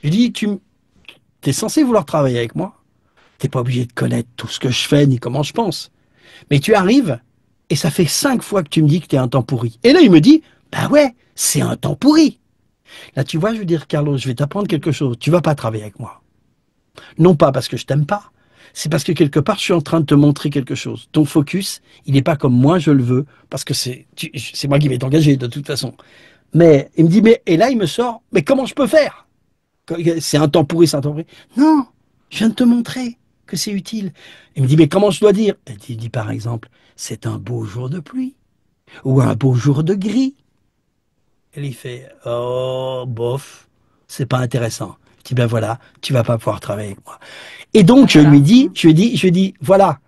Je lui dis, tu es censé vouloir travailler avec moi. Tu n'es pas obligé de connaître tout ce que je fais, ni comment je pense. Mais tu arrives, et ça fait 5 fois que tu me dis que tu es un temps pourri. Et là, il me dit, bah ouais, c'est un temps pourri. Là, tu vois, je veux dire, Carlos, je vais t'apprendre quelque chose. Tu vas pas travailler avec moi. Non pas parce que je t'aime pas, c'est parce que quelque part, je suis en train de te montrer quelque chose. Ton focus, il n'est pas comme moi je le veux, parce que c'est moi qui vais t'engager de toute façon. Mais il me dit, mais et là, il me sort, mais comment je peux faire? C'est un temps pourri, c'est un temps pourri. Non, je viens de te montrer que c'est utile. Il me dit, mais comment je dois dire? Et il dit, par exemple, c'est un beau jour de pluie, ou un beau jour de gris. Et il fait, oh, bof, c'est pas intéressant. Je dis, ben voilà, tu vas pas pouvoir travailler avec moi. Et donc, Voilà. je lui dis, voilà,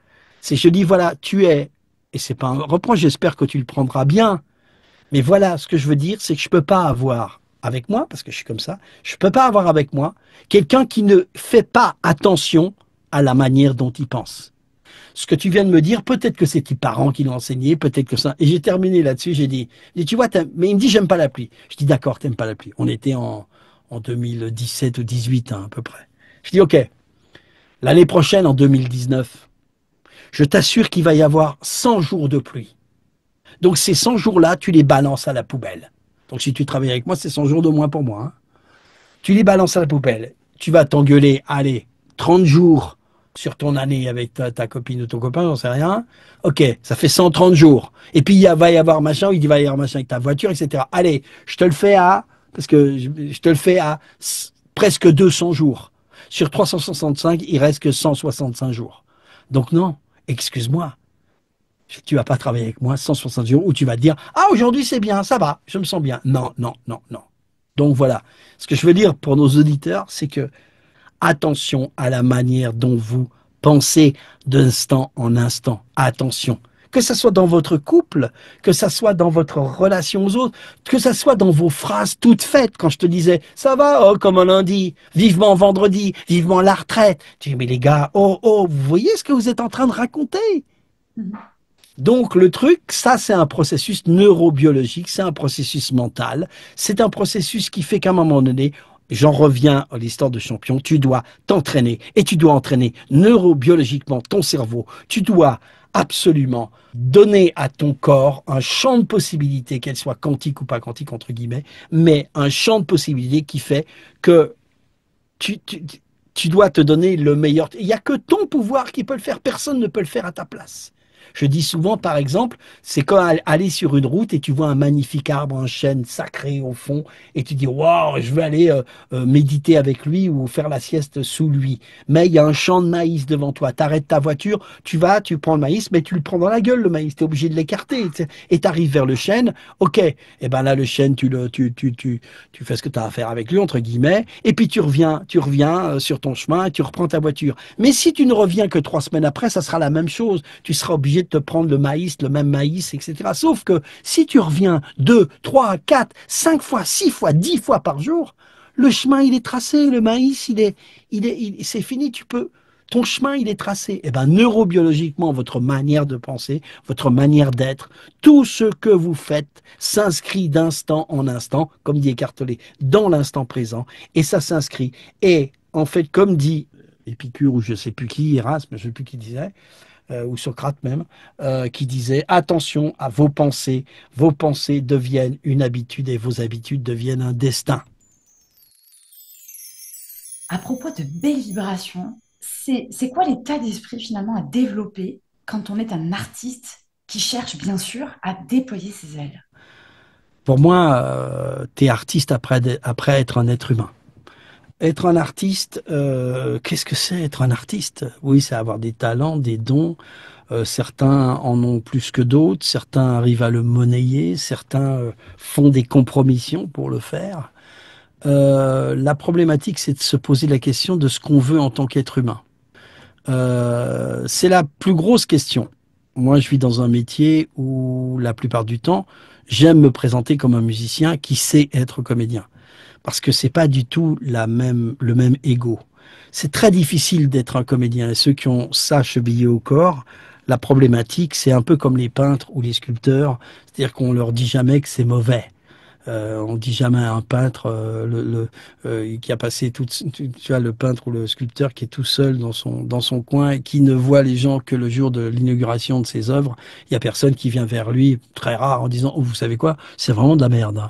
je dis, voilà, tu es, et c'est pas un reproche, j'espère que tu le prendras bien, mais voilà, ce que je veux dire, c'est que je peux pas avoir avec moi, parce que je suis comme ça, je peux pas avoir avec moi quelqu'un qui ne fait pas attention à la manière dont il pense. Ce que tu viens de me dire, peut-être que c'est tes parents qui l'ont enseigné, peut-être que ça. Et j'ai terminé là-dessus, j'ai dit, tu vois, mais il me dit, j'aime pas la pluie. Je dis, d'accord, t'aimes pas la pluie. On était en 2017 ou 18, hein, à peu près. Je dis, ok, l'année prochaine, en 2019, je t'assure qu'il va y avoir 100 jours de pluie. Donc ces 100 jours-là, tu les balances à la poubelle. Donc si tu travailles avec moi, c'est 100 jours de moins pour moi, hein. Tu les balances à la poubelle. Tu vas t'engueuler, allez, 30 jours sur ton année avec ta copine ou ton copain, j'en sais rien. Ok, ça fait 130 jours. Et puis va y avoir machin, il va y avoir machin avec ta voiture, etc. Allez, je te le fais parce que je te le fais à presque 200 jours. Sur 365, il reste que 165 jours. Donc non, excuse-moi, tu vas pas travailler avec moi 160 jours où tu vas te dire, ah, aujourd'hui c'est bien, ça va, je me sens bien. Non, non, non, non. Donc voilà. Ce que je veux dire pour nos auditeurs, c'est que attention à la manière dont vous pensez d'instant en instant. Attention. Que ce soit dans votre couple, que ce soit dans votre relation aux autres, que ce soit dans vos phrases toutes faites. Quand je te disais, ça va, oh, comme un lundi, vivement vendredi, vivement la retraite. Tu dis, mais les gars, oh, oh, vous voyez ce que vous êtes en train de raconter? Mhm. Donc le truc, ça c'est un processus neurobiologique, c'est un processus mental, c'est un processus qui fait qu'à un moment donné, j'en reviens à l'histoire de champion, tu dois t'entraîner et tu dois entraîner neurobiologiquement ton cerveau, tu dois absolument donner à ton corps un champ de possibilités, qu'elle soit quantique ou pas quantique entre guillemets, mais un champ de possibilités qui fait que tu, tu, tu dois te donner le meilleur. Il n'y a que ton pouvoir qui peut le faire, personne ne peut le faire à ta place. Je dis souvent, par exemple, c'est comme aller sur une route et tu vois un magnifique arbre, un chêne sacré au fond, et tu dis, waouh, je veux aller méditer avec lui ou faire la sieste sous lui. Mais il y a un champ de maïs devant toi. Tu arrêtes ta voiture, tu vas, tu prends le maïs, mais tu le prends dans la gueule, le maïs. Tu es obligé de l'écarter. Et tu arrives vers le chêne. OK. Et ben là, le chêne, tu fais ce que tu as à faire avec lui, entre guillemets. Et puis tu reviens sur ton chemin et tu reprends ta voiture. Mais si tu ne reviens que 3 semaines après, ça sera la même chose. Tu seras obligé de te prendre le maïs, le même maïs, etc. Sauf que si tu reviens 2, 3, 4, 5 fois, 6 fois, 10 fois par jour, le chemin, il est tracé, le maïs, c'est fini, ton chemin, il est tracé. Et ben, neurobiologiquement, votre manière de penser, votre manière d'être, tout ce que vous faites s'inscrit d'instant en instant, comme dit Eckhart Tolle, dans l'instant présent, et ça s'inscrit. Et en fait, comme dit Épicure ou je sais plus qui, Erasme, je sais plus qui disait, ou Socrate même, qui disait attention à vos pensées deviennent une habitude et vos habitudes deviennent un destin. À propos de belles vibrations, c'est quoi l'état d'esprit finalement à développer quand on est un artiste qui cherche bien sûr à déployer ses ailes? Pour moi, t'es artiste après être un être humain. Être un artiste, qu'est-ce que c'est être un artiste? Oui, c'est avoir des talents, des dons. Certains en ont plus que d'autres, certains arrivent à le monnayer, certains font des compromissions pour le faire. La problématique, c'est de se poser la question de ce qu'on veut en tant qu'être humain. C'est la plus grosse question. Moi, je vis dans un métier où, la plupart du temps, j'aime me présenter comme un musicien qui sait être comédien. Parce que c'est pas du tout le même ego. C'est très difficile d'être un comédien. Et ceux qui ont ça chevillé au corps, la problématique, c'est un peu comme les peintres ou les sculpteurs. C'est-à-dire qu'on leur dit jamais que c'est mauvais. On dit jamais à un peintre qui a passé tu vois, le peintre ou le sculpteur qui est tout seul dans son coin et qui ne voit les gens que le jour de l'inauguration de ses œuvres. Il y a personne qui vient vers lui, très rare, en disant, oh, vous savez quoi, c'est vraiment de la merde,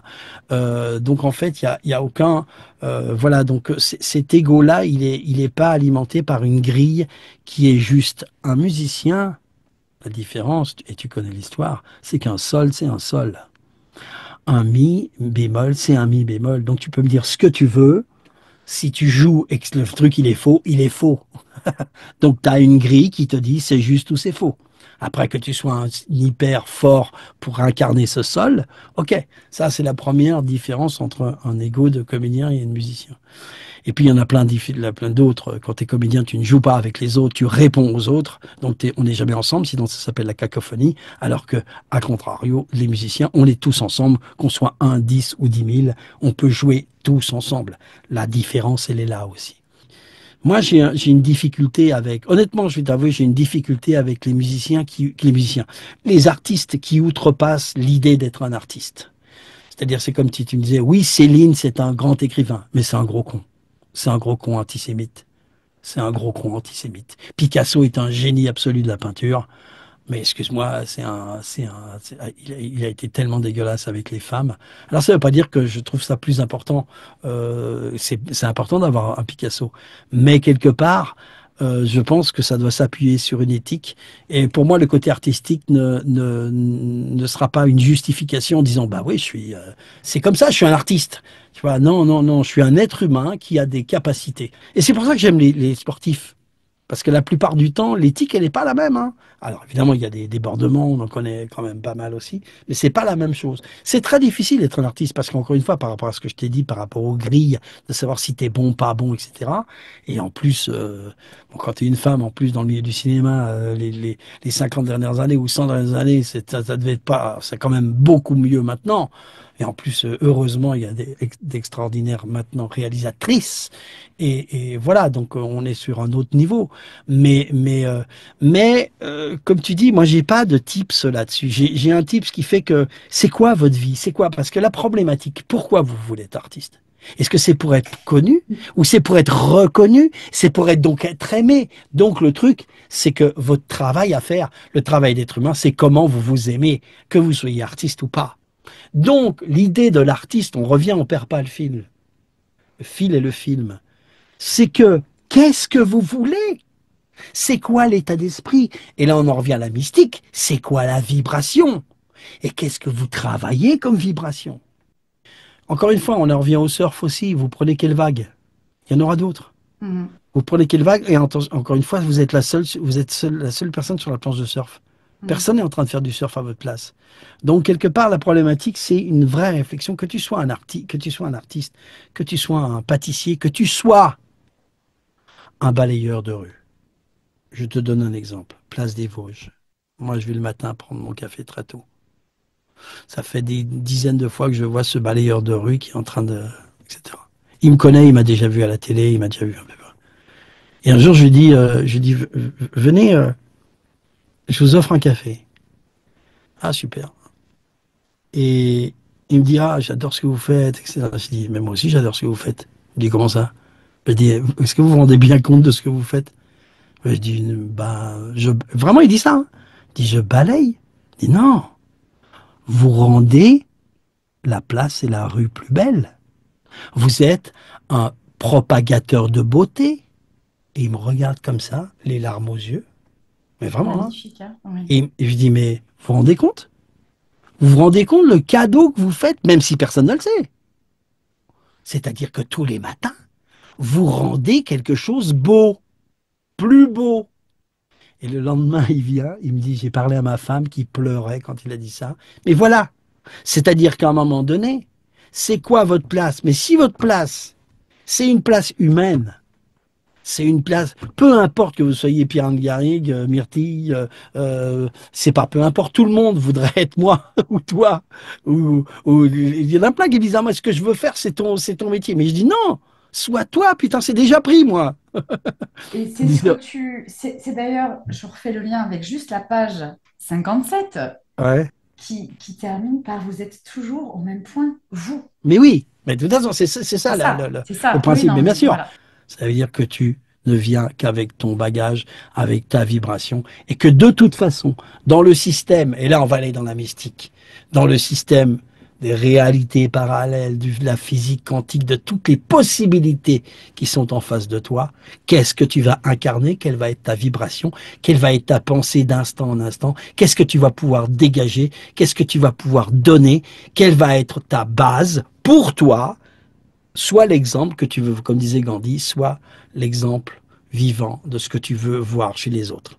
hein. Donc en fait, il y a aucun voilà. Donc cet ego-là, il est pas alimenté par une grille qui est juste un musicien. La différence, et tu connais l'histoire, c'est qu'un sol, c'est un sol. Un mi bémol, c'est un mi bémol. Donc tu peux me dire ce que tu veux. Si tu joues et que le truc il est faux, il est faux. Donc tu as une grille qui te dit c'est juste ou c'est faux. Après que tu sois un hyper fort pour incarner ce sol, ok, ça c'est la première différence entre un ego de comédien et un musicien. Et puis il y en a plein d'autres. Quand tu es comédien, tu ne joues pas avec les autres, tu réponds aux autres. Donc on n'est jamais ensemble, sinon ça s'appelle la cacophonie. Alors que, à contrario, les musiciens, on est tous ensemble, qu'on soit 1, 10 ou 10 000, on peut jouer tous ensemble. La différence, elle est là aussi. Moi, j'ai une difficulté avec, honnêtement, je vais t'avouer, j'ai une difficulté avec les artistes qui outrepassent l'idée d'être un artiste. C'est-à-dire, c'est comme si tu me disais, oui, Céline, c'est un grand écrivain, mais c'est un gros con. C'est un gros con antisémite. C'est un gros con antisémite. Picasso est un génie absolu de la peinture, mais excuse-moi, il a été tellement dégueulasse avec les femmes. Alors ça ne veut pas dire que je trouve ça plus important. C'est important d'avoir un Picasso, mais quelque part, je pense que ça doit s'appuyer sur une éthique. Et pour moi, le côté artistique ne sera pas une justification en disant, bah oui, c'est comme ça, je suis un artiste. Tu vois, non, non, non, je suis un être humain qui a des capacités. Et c'est pour ça que j'aime les sportifs. Parce que la plupart du temps, l'éthique, elle n'est pas la même, hein. Alors évidemment, il y a des débordements, on en connaît quand même pas mal aussi, mais c'est pas la même chose. C'est très difficile d'être un artiste parce qu'encore une fois, par rapport à ce que je t'ai dit, par rapport aux grilles, de savoir si t'es bon, pas bon, etc. Et en plus, bon, quand t'es une femme, en plus dans le milieu du cinéma, les 50 dernières années ou 100 dernières années, ça devait être pas, c'est quand même beaucoup mieux maintenant. Et en plus, heureusement, il y a d'extraordinaires maintenant réalisatrices. Et voilà, donc on est sur un autre niveau. Mais comme tu dis, moi, j'ai pas de tips là-dessus. J'ai un tips qui fait que c'est quoi votre vie? C'est quoi? Parce que la problématique, pourquoi vous voulez être artiste? Est-ce que c'est pour être connu ou c'est pour être reconnu? C'est pour être donc être aimé. Donc le truc, c'est que votre travail à faire, le travail d'être humain, c'est comment vous vous aimez, que vous soyez artiste ou pas. Donc l'idée de l'artiste, on revient, on perd pas le fil. Le fil est le film. C'est que qu'est-ce que vous voulez? C'est quoi l'état d'esprit? Et là, on en revient à la mystique. C'est quoi la vibration? Et qu'est-ce que vous travaillez comme vibration? Encore une fois, on en revient au surf aussi. Vous prenez quelle vague? Il y en aura d'autres. Mhm. Vous prenez quelle vague? Et encore une fois, vous êtes la seule personne sur la planche de surf. Mhm. Personne n'est en train de faire du surf à votre place. Donc, quelque part, la problématique, c'est une vraie réflexion. Que tu sois que tu sois un artiste, que tu sois un pâtissier, que tu sois un balayeur de rue. Je te donne un exemple. Place des Vosges. Moi, je vais le matin prendre mon café très tôt. Ça fait des dizaines de fois que je vois ce balayeur de rue qui est en train de... etc. Il me connaît, il m'a déjà vu à la télé, il m'a déjà vu un peu. Et un jour, je lui dis, venez, je vous offre un café. Ah, super. Et il me dit, ah, j'adore ce que vous faites, etc. Je dis, mais moi aussi, j'adore ce que vous faites. Il me dit, comment ça? Je dis, est-ce que vous vous rendez bien compte de ce que vous faites? Je dis, bah, vraiment, il dit ça, hein. Il dit, je balaye. Il dit, non, vous rendez la place et la rue plus belle. Vous êtes un propagateur de beauté. Et il me regarde comme ça, les larmes aux yeux. Mais vraiment, hein. Magnifique, hein? Oui. Et je dis, mais vous vous rendez compte? Vous vous rendez compte le cadeau que vous faites, même si personne ne le sait? C'est-à-dire que tous les matins, vous rendez quelque chose beau, plus beau. Et le lendemain, il vient, il me dit, j'ai parlé à ma femme qui pleurait quand il a dit ça. Mais voilà, c'est-à-dire qu'à un moment donné, c'est quoi votre place? Mais si votre place, c'est une place humaine, c'est une place, peu importe que vous soyez Pierre Garrigue, Myrtille, c'est pas peu importe, tout le monde voudrait être moi ou toi. Ou il y en a plein qui disent, ah, moi, ce que je veux faire, c'est ton métier. Mais je dis, non, sois toi, putain, c'est déjà pris, moi. Et c'est ce que c'est d'ailleurs, je refais le lien avec juste la page 57. Ouais. qui termine par vous êtes toujours au même point, vous. Mais oui, mais de toute façon, c'est ça C'est le ça. Oui, principe. non, Mais bien mais sûr, voilà. ça veut dire que tu ne viens qu'avec ton bagage, avec ta vibration, et que de toute façon, dans le système, et là on va aller dans la mystique, dans le système des réalités parallèles, de la physique quantique, de toutes les possibilités qui sont en face de toi, qu'est-ce que tu vas incarner, quelle va être ta vibration, quelle va être ta pensée d'instant en instant, qu'est-ce que tu vas pouvoir dégager, qu'est-ce que tu vas pouvoir donner, quelle va être ta base pour toi, soit l'exemple que tu veux, comme disait Gandhi, soit l'exemple vivant de ce que tu veux voir chez les autres.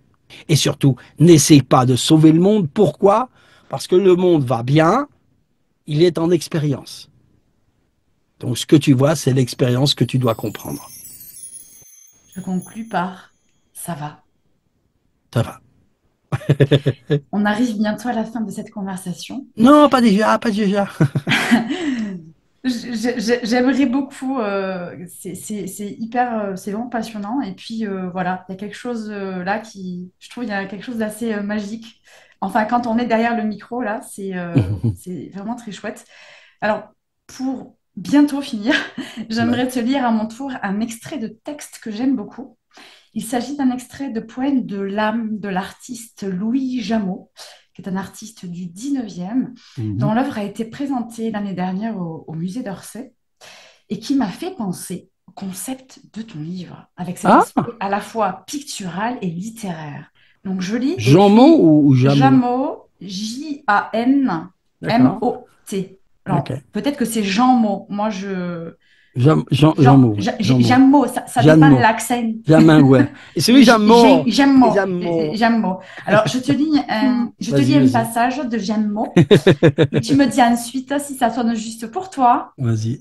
Et surtout, n'essaie pas de sauver le monde. Pourquoi? Parce que le monde va bien, il est en expérience. Donc ce que tu vois, c'est l'expérience que tu dois comprendre. Je conclus par ça va. Ça va. On arrive bientôt à la fin de cette conversation. Non, pas déjà, pas déjà. J'aimerais beaucoup, c'est hyper, c'est vraiment passionnant. Et puis voilà, il y a quelque chose là je trouve, il y a quelque chose d'assez magique. Enfin, quand on est derrière le micro, là, c'est vraiment très chouette. Alors, pour bientôt finir, Ouais. j'aimerais te lire à mon tour un extrait de texte que j'aime beaucoup. Il s'agit d'un extrait de poème de l'âme de l'artiste Louis Jameau, qui est un artiste du 19e, dont Mhm. l'œuvre a été présentée l'année dernière au musée d'Orsay et qui m'a fait penser au concept de ton livre, avec cet Ah, aspect à la fois pictural et littéraire. Donc je lis Jean Mot écrit ou Jameau? Jameau, D'accord. J-A-N-M-O-T. Ok. Alors peut-être que c'est Jean Mot. Moi, Jean Mot, oui. Jean Mot. J'aime mot, ça Jeanne dépend de Mot. l'accent. Jamin, ouais. Et celui Jean Mot. J'aime mot, Jeanne Mot. j'aime mot. Alors, je te lis Vas-y, un vas-y. passage de j'aime mot et tu me dis ensuite si ça sonne juste pour toi. Vas-y.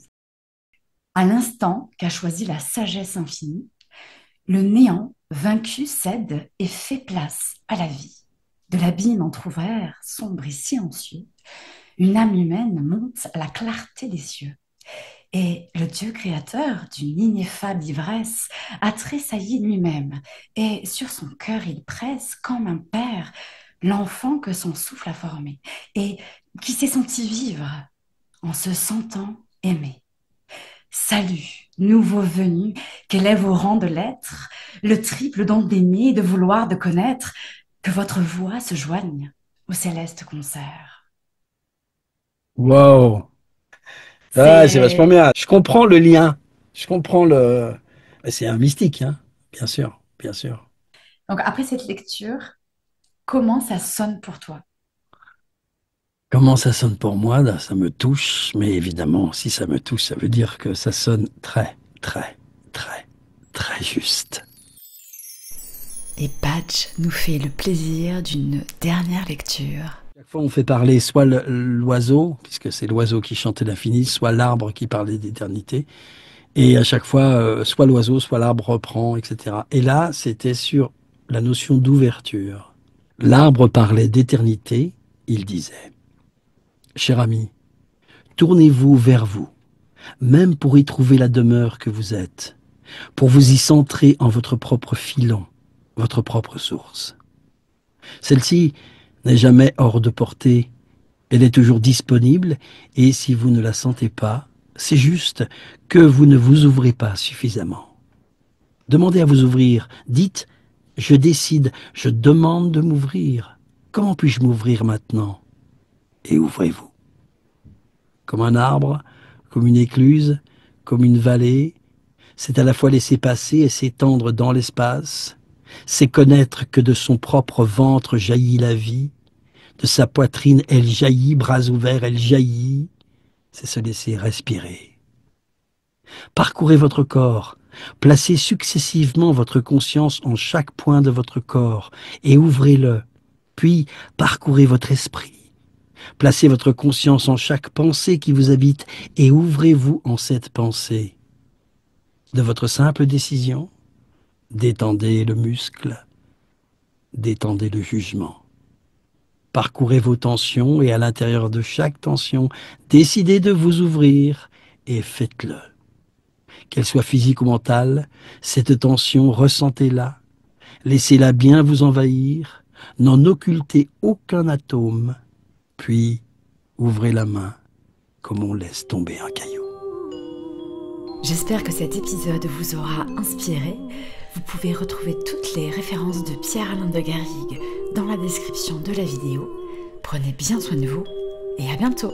À l'instant qu'a choisi la sagesse infinie, le néant vaincu cède et fait place à la vie. De l'abîme entrouvert, sombre et silencieux, une âme humaine monte à la clarté des cieux. Et le Dieu créateur d'une ineffable ivresse a tressailli lui-même, et sur son cœur il presse comme un père l'enfant que son souffle a formé, et qui s'est senti vivre en se sentant aimé. Salut, nouveau venu, qu'élève au rang de l'être, le triple don d'aimer, de vouloir, de connaître, que votre voix se joigne au céleste concert. Wow. Ah, c'est vachement C'est bien. Je comprends le lien. Je comprends le. C'est un mystique, hein. Bien sûr, bien sûr. donc après cette lecture, comment ça sonne pour toi? Comment ça sonne pour moi? Là, ça me touche, mais évidemment, si ça me touche, ça veut dire que ça sonne très, très, très, très juste. Et Badge nous fait le plaisir d'une dernière lecture. Chaque fois, on fait parler soit l'oiseau, puisque c'est l'oiseau qui chantait l'infini, soit l'arbre qui parlait d'éternité. Et à chaque fois, soit l'oiseau, soit l'arbre reprend, etc. Et là, c'était sur la notion d'ouverture. L'arbre parlait d'éternité, il disait, cher ami, tournez-vous vers vous, même pour y trouver la demeure que vous êtes, pour vous y centrer en votre propre filon, votre propre source. Celle-ci n'est jamais hors de portée, elle est toujours disponible, et si vous ne la sentez pas, c'est juste que vous ne vous ouvrez pas suffisamment. Demandez à vous ouvrir, dites « Je décide, je demande de m'ouvrir. Comment puis-je m'ouvrir maintenant ?» Et ouvrez-vous. Comme un arbre, comme une écluse, comme une vallée, c'est à la fois laisser passer et s'étendre dans l'espace, c'est connaître que de son propre ventre jaillit la vie, de sa poitrine elle jaillit, bras ouverts elle jaillit, c'est se laisser respirer. Parcourez votre corps, placez successivement votre conscience en chaque point de votre corps et ouvrez-le, puis parcourez votre esprit. Placez votre conscience en chaque pensée qui vous habite et ouvrez-vous en cette pensée. De votre simple décision, détendez le muscle, détendez le jugement. Parcourez vos tensions et à l'intérieur de chaque tension, décidez de vous ouvrir et faites-le. Qu'elle soit physique ou mentale, cette tension, ressentez-la, laissez-la bien vous envahir, n'en occultez aucun atome, Puis, ouvrez la main comme on laisse tomber un caillou. J'espère que cet épisode vous aura inspiré. Vous pouvez retrouver toutes les références de Pierre-Alain de Garrigues dans la description de la vidéo. Prenez bien soin de vous et à bientôt.